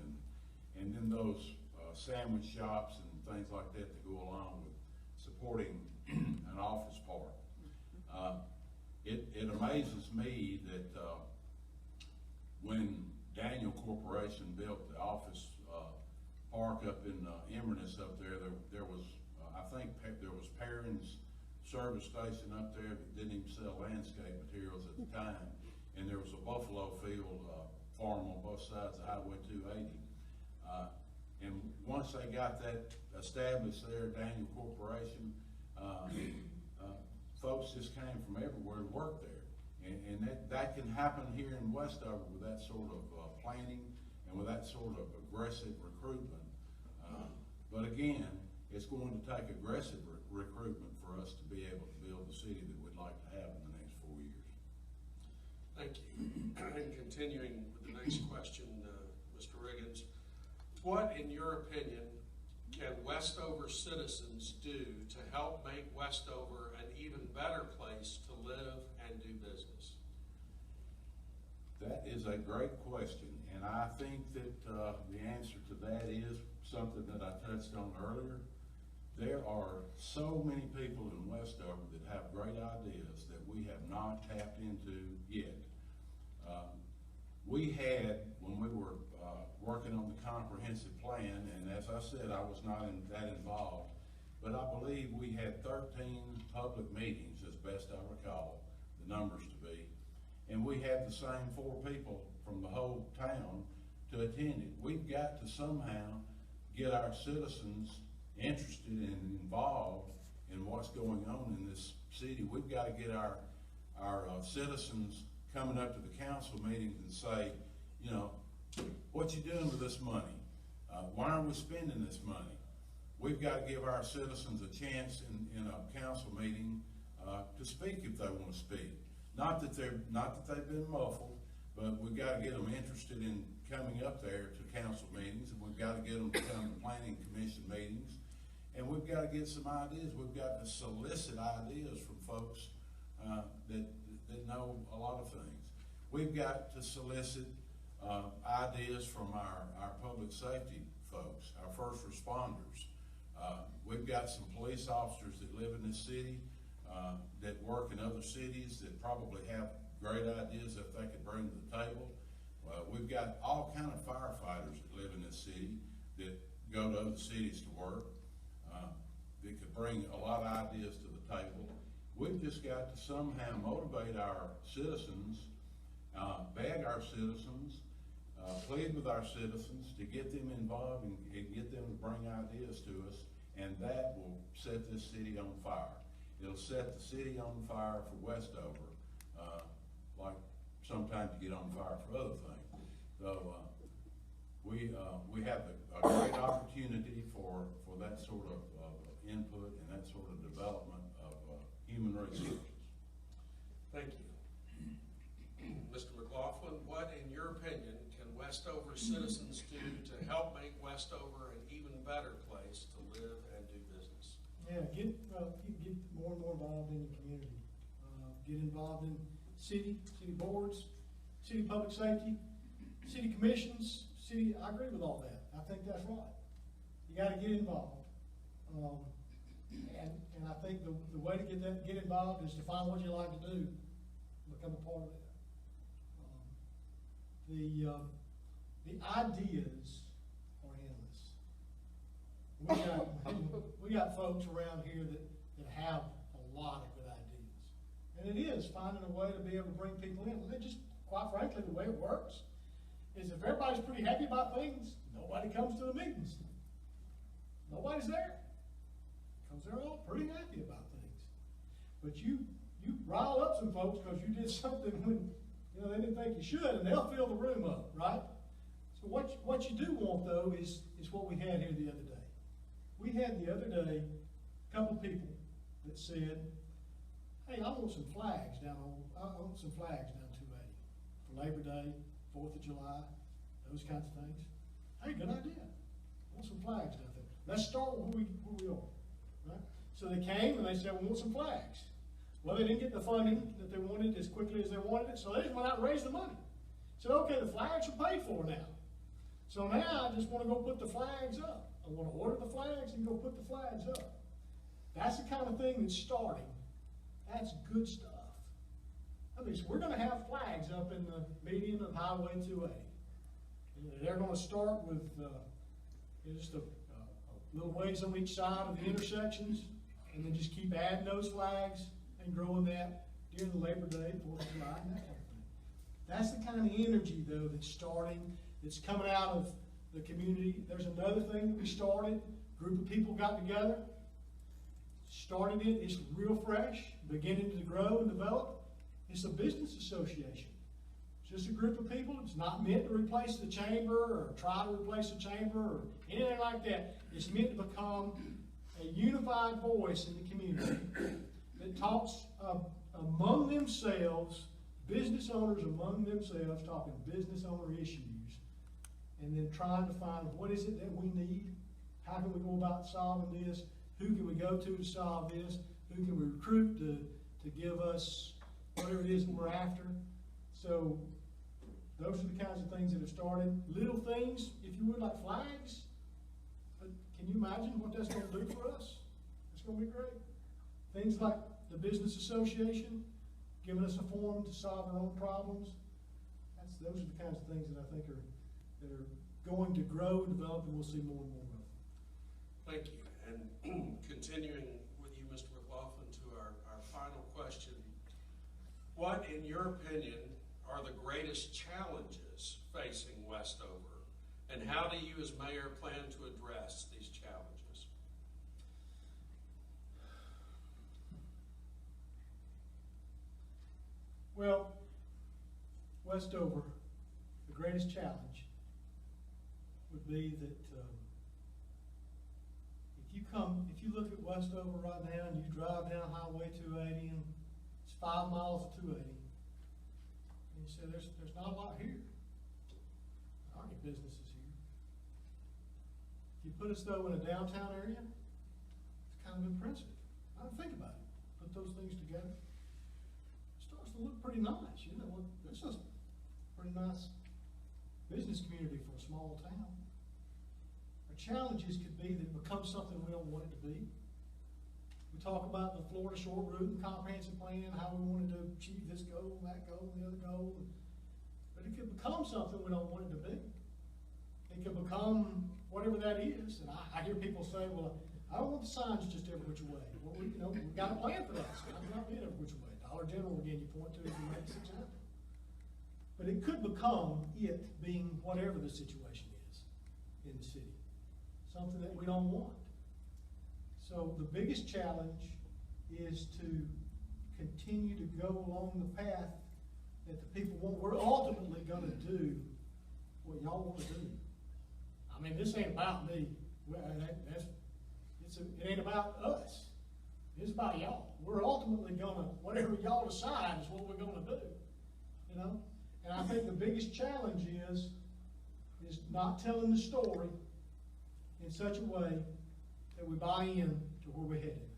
and then those sandwich shops and things like that go along with supporting an office park. It amazes me that when Daniel Corporation built the office park up in Inverness up there, there was I think there was Perrin's service station up there that didn't even sell landscape materials at the time, and there was a buffalo field farm on both sides of Highway 280. And once they got that established there, Daniel Corporation, folks just came from everywhere to work there. And that can happen here in Westover with that sort of planning and with that sort of aggressive recruitment. But again, it's going to take aggressive recruitment for us to be able to build the city that we'd like to have in the next 4 years. Thank you. And continuing with the next question, Mr. Riggins, what, in your opinion, can Westover citizens do to help make Westover an even better place to live and do business? That is a great question, and I think that the answer to that is something that I touched on earlier. There are so many people in Westover that have great ideas that we have not tapped into yet. We had, when we were working on the comprehensive plan, and as I said, I was not that involved, but I believe we had 13 public meetings, as best I recall the numbers to be, and we had the same 4 people from the whole town to attend it. We've got to somehow get our citizens interested and involved in what's going on in this city. We've got to get our citizens coming up to the council meetings and say, you know, what you doing with this money? Why are we spending this money? We've got to give our citizens a chance in a council meeting to speak if they want to speak. Not that they've been muffled, but we've got to get them interested in coming up there to council meetings, and we've got to get them to come to planning commission meetings, and we've got to get some ideas. We've got to solicit ideas from folks that know a lot of things. We've got to solicit ideas from our public safety folks, our first responders. We've got some police officers that live in this city that work in other cities that probably have great ideas that they could bring to the table. We've got all kind of firefighters that live in this city that go to other cities to work that could bring a lot of ideas to the table. We've just got to somehow motivate our citizens, beg our citizens, plead with our citizens to get them involved and get them to bring ideas to us, and that will set this city on fire. It'll set the city on fire for Westover, like sometimes you get on fire for other things. So we have a great opportunity for that sort of input and that sort of development of human resources. Thank you. Mr. McLaughlin, what, in your opinion, can Westover citizens do to help make Westover an even better place to live and do business? Yeah, get more and more involved in the community. Get involved in city boards, city public safety, city commissions, I agree with all that. I think that's right. You gotta get involved. And I think the way to get involved is to find what you like to do, become a part of it. The ideas are endless. We got folks around here that have a lot of good ideas. And it is finding a way to be able to bring people in. And just, quite frankly, the way it works is if everybody's pretty happy about things, nobody comes to the meetings. Nobody's there. Because they're all pretty happy about things. But you rile up some folks because you did something when they didn't think you should, and they'll fill the room up, right? So what you do want, though, is what we had here the other day. We had the other day a couple people that said, hey, I want some flags down 280 for Labor Day, 4th of July, those kinds of things. Hey, good idea. I want some flags down there. Let's start where we are, right? So they came and they said, we want some flags. Well, they didn't get the funding that they wanted as quickly as they wanted it, so they just went out and raised the money. Said, okay, the flags are paid for now. So now I just want to go put the flags up. I want to order the flags and go put the flags up. That's the kind of thing that's starting. That's good stuff. I mean, so we're going to have flags up in the median of Highway 280. They're going to start with just a little ways on each side of the intersections, and then just keep adding those flags and growing that during the Labor Day, 4th of July, and that kind of thing. That's the kind of energy, though, that's starting, that's coming out of the community. There's another thing that we started. A group of people got together, started it. It's real fresh, beginning to grow and develop. It's a business association. It's just a group of people. It's not meant to replace the chamber or try to replace the chamber or anything like that. It's meant to become a unified voice in the community that talks among themselves, business owners among themselves, talking business owner issues, and then trying to find what is it that we need, how can we go about solving this, who can we go to solve this, who can we recruit to give us whatever it is that we're after. So those are the kinds of things that have started. Little things, if you would, like flags. But can you imagine what that's going to do for us? It's going to be great. Things like the business association, giving us a forum to solve our own problems. Those are the kinds of things that I think are going to grow and develop, and we'll see more and more of. Thank you. And continuing with you, Mr. McLaughlin, to our final question. What, in your opinion, are the greatest challenges facing Westover, and how do you as mayor plan to address these challenges? Well, Westover, the greatest challenge would be that if you look at Westover right now and you drive down Highway 280 and it's 5 miles of 280, and you say there's not a lot here. There aren't any businesses here. If you put us though in a downtown area, it's kind of impressive. I don't think about it. Put those things together. It starts to look pretty nice. You know, this is a pretty nice business community for a small town. Our challenges could be that it becomes something we don't want it to be. We talk about the Florida Short Route and Comprehensive Plan, how we wanted to achieve this goal, that goal, and the other goal. But it could become something we don't want it to be. It could become whatever that is. And I hear people say, well, I don't want the signs just every which way. Well, we've got a plan for that. Signs not being every which way. Dollar General, again, you point to as the latest example. But it could become it being whatever the situation is in the city. Something that we don't want. So the biggest challenge is to continue to go along the path that the people want. We're ultimately gonna do what y'all wanna do. I mean, this ain't about me. It ain't about us. It's about y'all. We're ultimately gonna, whatever y'all decide is what we're gonna do, you know? And I think the biggest challenge is not telling the story in such a way that we buy in to where we're headed.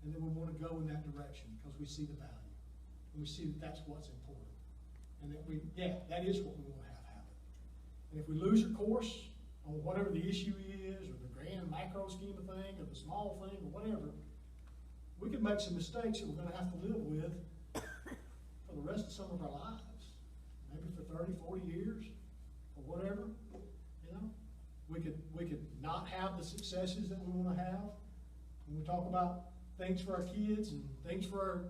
And then we want to go in that direction because we see the value. And we see that that's what's important. And that that is what we want to have happen. And if we lose our course on whatever the issue is, or the grand macro scheme of thing, or the small thing, or whatever, we could make some mistakes that we're going to have to live with for the rest of some of our lives. Maybe for 30, 40 years, or whatever, you know. We could not have the successes that we want to have. When we talk about things for our kids and things for our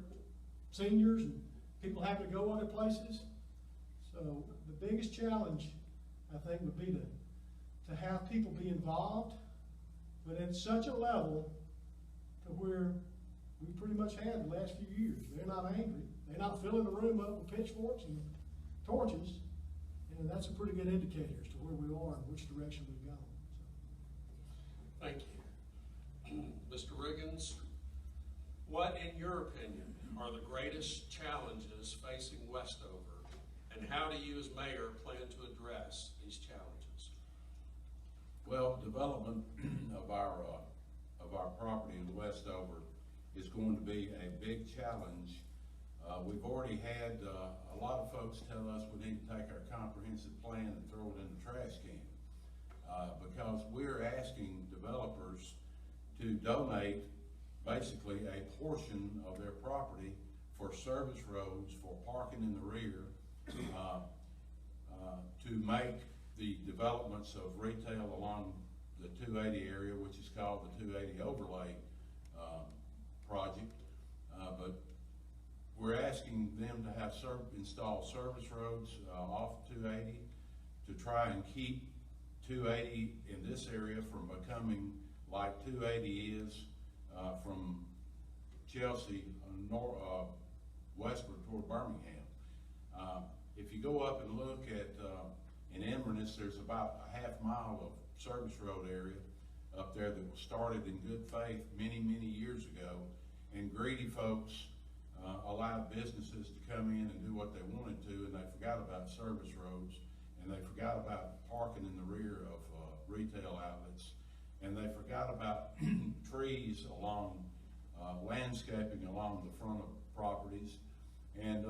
seniors and people having to go other places. So the biggest challenge, I think, would be to have people be involved, but at such a level to where we pretty much had the last few years. They're not angry. They're not filling the room up with pitchforks and torches. And that's a pretty good indicator as to where we are and which direction we've gone. So. Thank you. Mr. Riggins, what, in your opinion, are the greatest challenges facing Westover, and how do you as mayor plan to address these challenges? Well, development of our property in Westover is going to be a big challenge. We've already had a lot of folks tell us we need to take our comprehensive plan and throw it in the trash can because we're asking developers to donate basically a portion of their property for service roads, for parking in the rear, to make the developments of retail along the 280 area, which is called the 280 overlay project. But we're asking them to have install service roads off 280 to try and keep 280 in this area from becoming like 280 is from Chelsea westward toward Birmingham. If you go up and look at in Inverness, there's about a half mile of service road area up there that was started in good faith many, many years ago, and greedy folks allowed businesses to come in and do what they wanted to, and they forgot about service roads, and they forgot about parking in the rear of retail outlets, and they forgot about trees along, landscaping along the front of properties, and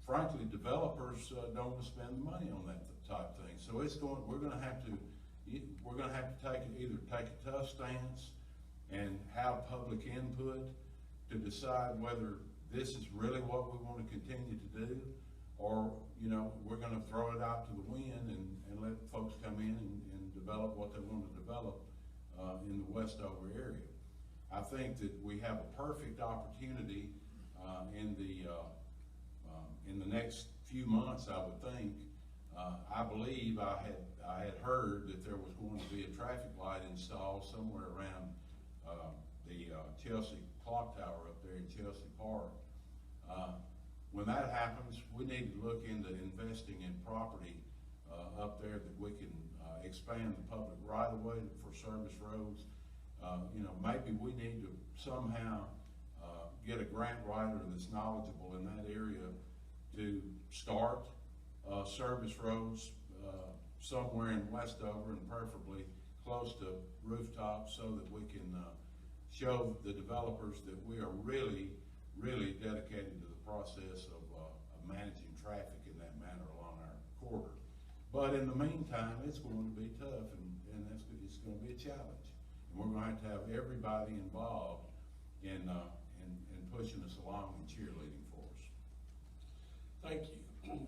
frankly, developers don't want to spend the money on that type thing. So we're going to have to either take a tough stance and have public input to decide whether this is really what we want to continue to do, or we're going to throw it out to the wind and let folks come in and develop what they want to develop in the Westover area. I think that we have a perfect opportunity in the next few months, I would think. I believe I had heard that there was going to be a traffic light installed somewhere around the Chelsea clock tower up there in Chelsea Park. When that happens, we need to look into investing in property up there that we can expand the public right-of-way for service roads. Maybe we need to somehow get a grant writer that's knowledgeable in that area to start service roads somewhere in Westover, and preferably close to rooftops, so that we can show the developers that we are really, really dedicated to the process of managing traffic in that manner along our corridor. But in the meantime, it's going to be tough, and it's going to be a challenge. And we're going to have everybody involved in pushing us along and cheerleading for us. Thank you.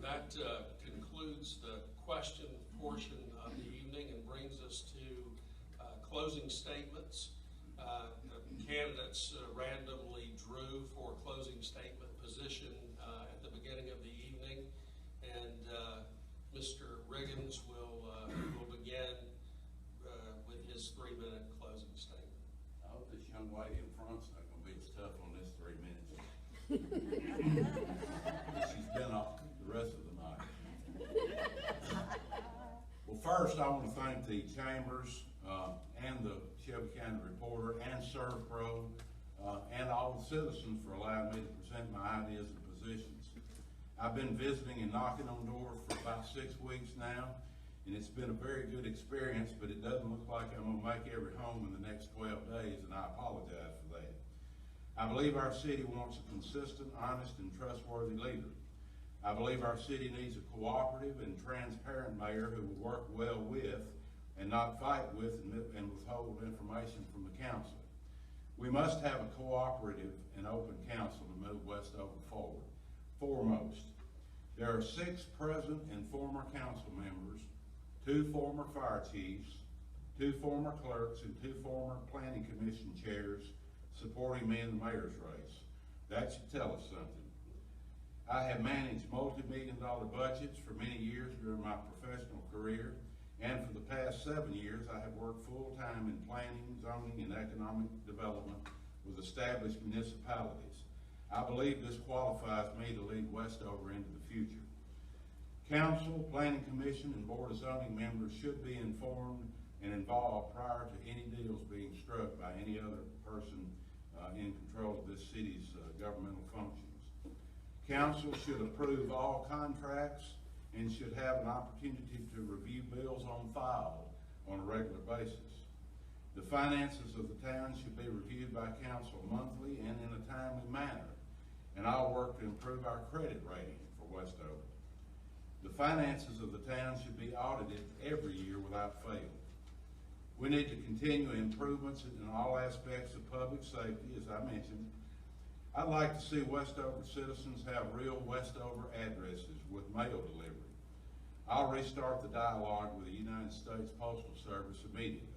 That concludes the question portion of the evening and brings us to closing statements. candidates randomly drew for closing statement position at the beginning of the evening, and Mr. Riggins will begin with his 3-minute closing statement. I hope this young lady in front's not gonna be as tough on this 3 minutes. She's been off the rest of the night. Well, first, I want to thank the Chambers and the Shelby County Reporter and ServPro and all the citizens for allowing me to present my ideas and positions. I've been visiting and knocking on doors for about 6 weeks now, and it's been a very good experience, but it doesn't look like I'm gonna make every home in the next 12 days, and I apologize for that. I believe our city wants a consistent, honest, and trustworthy leader. I believe our city needs a cooperative and transparent mayor who will work well with and not fight with and withhold information from the council. We must have a cooperative and open council to move Westover forward. Foremost, there are 6 present and former council members, 2 former fire chiefs, 2 former clerks, and 2 former planning commission chairs supporting me in the mayor's race. That should tell us something. I have managed multi-million-dollar budgets for many years during my professional career, and for the past 7 years, I have worked full-time in planning, zoning, and economic development with established municipalities. I believe this qualifies me to lead Westover into the future. Council, Planning Commission, and Board of Zoning members should be informed and involved prior to any deals being struck by any other person in control of this city's governmental functions. Council should approve all contracts and should have an opportunity to review bills on file on a regular basis. The finances of the town should be reviewed by council monthly and in a timely manner, and I'll work to improve our credit rating for Westover. The finances of the town should be audited every year without fail. We need to continue improvements in all aspects of public safety, as I mentioned. I'd like to see Westover citizens have real Westover addresses with mail delivery. I'll restart the dialogue with the United States Postal Service immediately.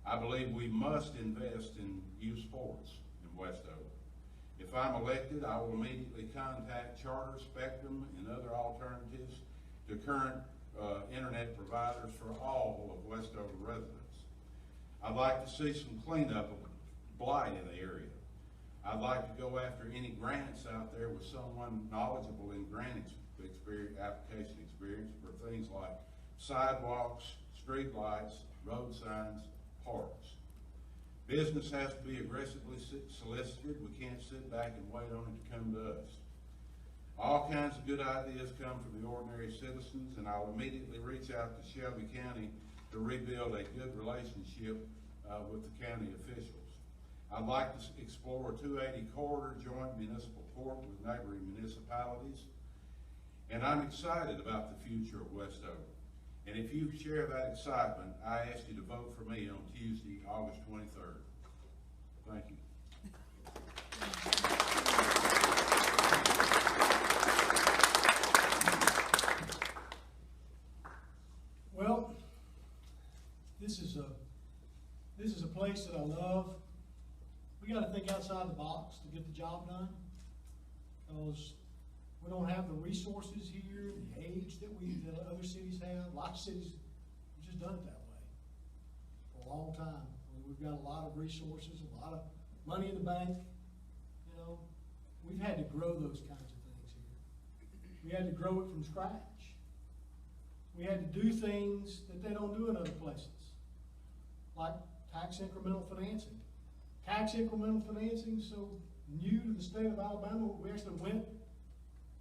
I believe we must invest in youth sports in Westover. If I'm elected, I will immediately contact Charter, Spectrum, and other alternatives to current internet providers for all of Westover residents. I'd like to see some cleanup of blight in the area. I'd like to go after any grants out there with someone knowledgeable in grant application experience for things like sidewalks, street lights, road signs, parks. Business has to be aggressively solicited. We can't sit back and wait on it to come to us. All kinds of good ideas come from the ordinary citizens, and I'll immediately reach out to Shelby County to rebuild a good relationship with the county officials. I'd like to explore a 280 corridor joint municipal port with neighboring municipalities, and I'm excited about the future of Westover. And if you share that excitement, I ask you to vote for me on Tuesday, August 23rd. Thank you. Well, this is a place that I love. We got to think outside the box to get the job done, because we don't have the resources here, the age that other cities have. A lot of cities have just done it that way for a long time. I mean, we've got a lot of resources, a lot of money in the bank. You know, we've had to grow those kinds of things here. We had to grow it from scratch. We had to do things that they don't do in other places, like tax incremental financing. Tax incremental financing so new to the state of Alabama, we actually went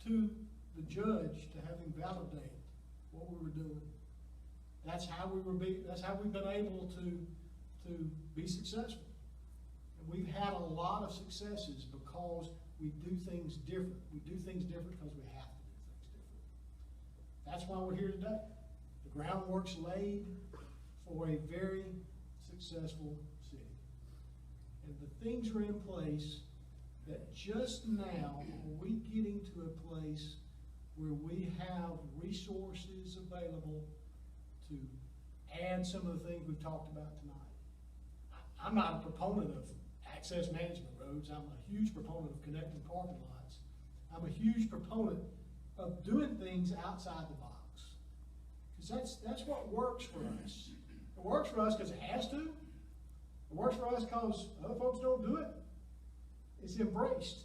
to the judge to have him validate what we were doing. That's how we've been able to be successful. And we've had a lot of successes because we do things different. We do things different because we have to do things different. That's why we're here today. The groundwork's laid for a very successful city. And the things are in place that just now are we getting to a place where we have resources available to add some of the things we've talked about tonight. I'm not a proponent of access management roads. I'm a huge proponent of connecting parking lots. I'm a huge proponent of doing things outside the box. Because that's what works for us. It works for us because it has to. It works for us because other folks don't do it. It's embraced.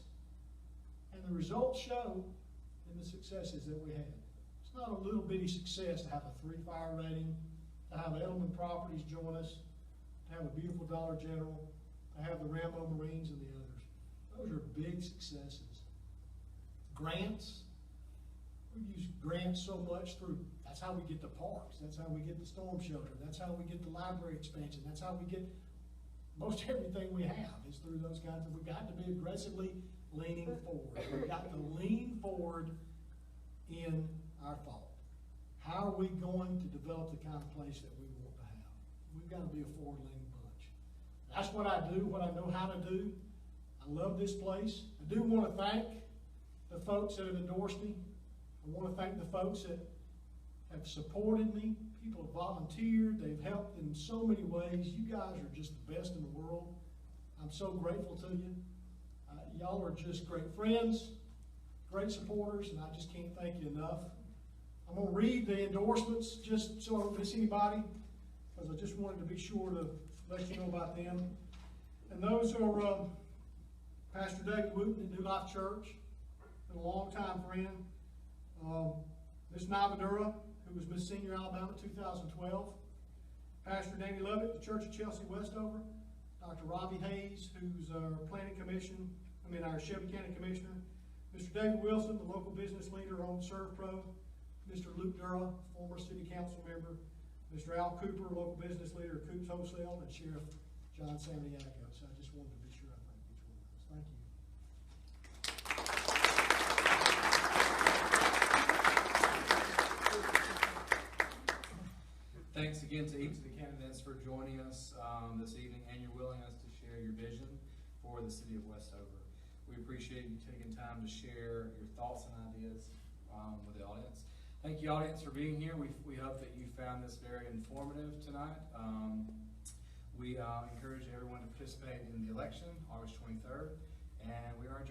And the results show in the successes that we have. It's not a little bitty success to have a 3-fire rating, to have Edelman Properties join us, to have a beautiful Dollar General, to have the Rambo Marines and the others. Those are big successes. Grants. We use grants so much through, that's how we get the parks, that's how we get the storm shelter, that's how we get the library expansion, that's how we get most everything we have is through those kinds of, we've got to be aggressively leaning forward. We've got to lean forward in our thought. How are we going to develop the kind of place that we want to have? We've got to be a forward-leaning bunch. That's what I do, what I know how to do. I love this place. I do want to thank the folks that have endorsed me. I want to thank the folks that have supported me. People have volunteered. They've helped in so many ways. You guys are just the best in the world. I'm so grateful to you. Y'all are just great friends, great supporters, and I just can't thank you enough. I'm going to read the endorsements just so I don't miss anybody, because I just wanted to be sure to let you know about them. And those are Pastor David Wooten at New Life Church, been a long-time friend. Miss Navadura, who was Miss Senior Alabama 2012. Pastor Danny Lovett, the Church of Chelsea Westover. Dr. Robbie Hayes, who's our our Shelby County Commissioner. Mr. David Wilson, the local business leader on ServPro. Mr. Luke Dura, former city council member. Mr. Al Cooper, local business leader at Coops Wholesale, and Sheriff John Santiago. So I just wanted to be sure I thank each one of those. Thank you. Thanks again to each of the candidates for joining us this evening and your willingness to share your vision for the city of Westover. We appreciate you taking time to share your thoughts and ideas with the audience. Thank you, audience, for being here. We hope that you found this very informative tonight. We encourage everyone to participate in the election, August 23rd, and we are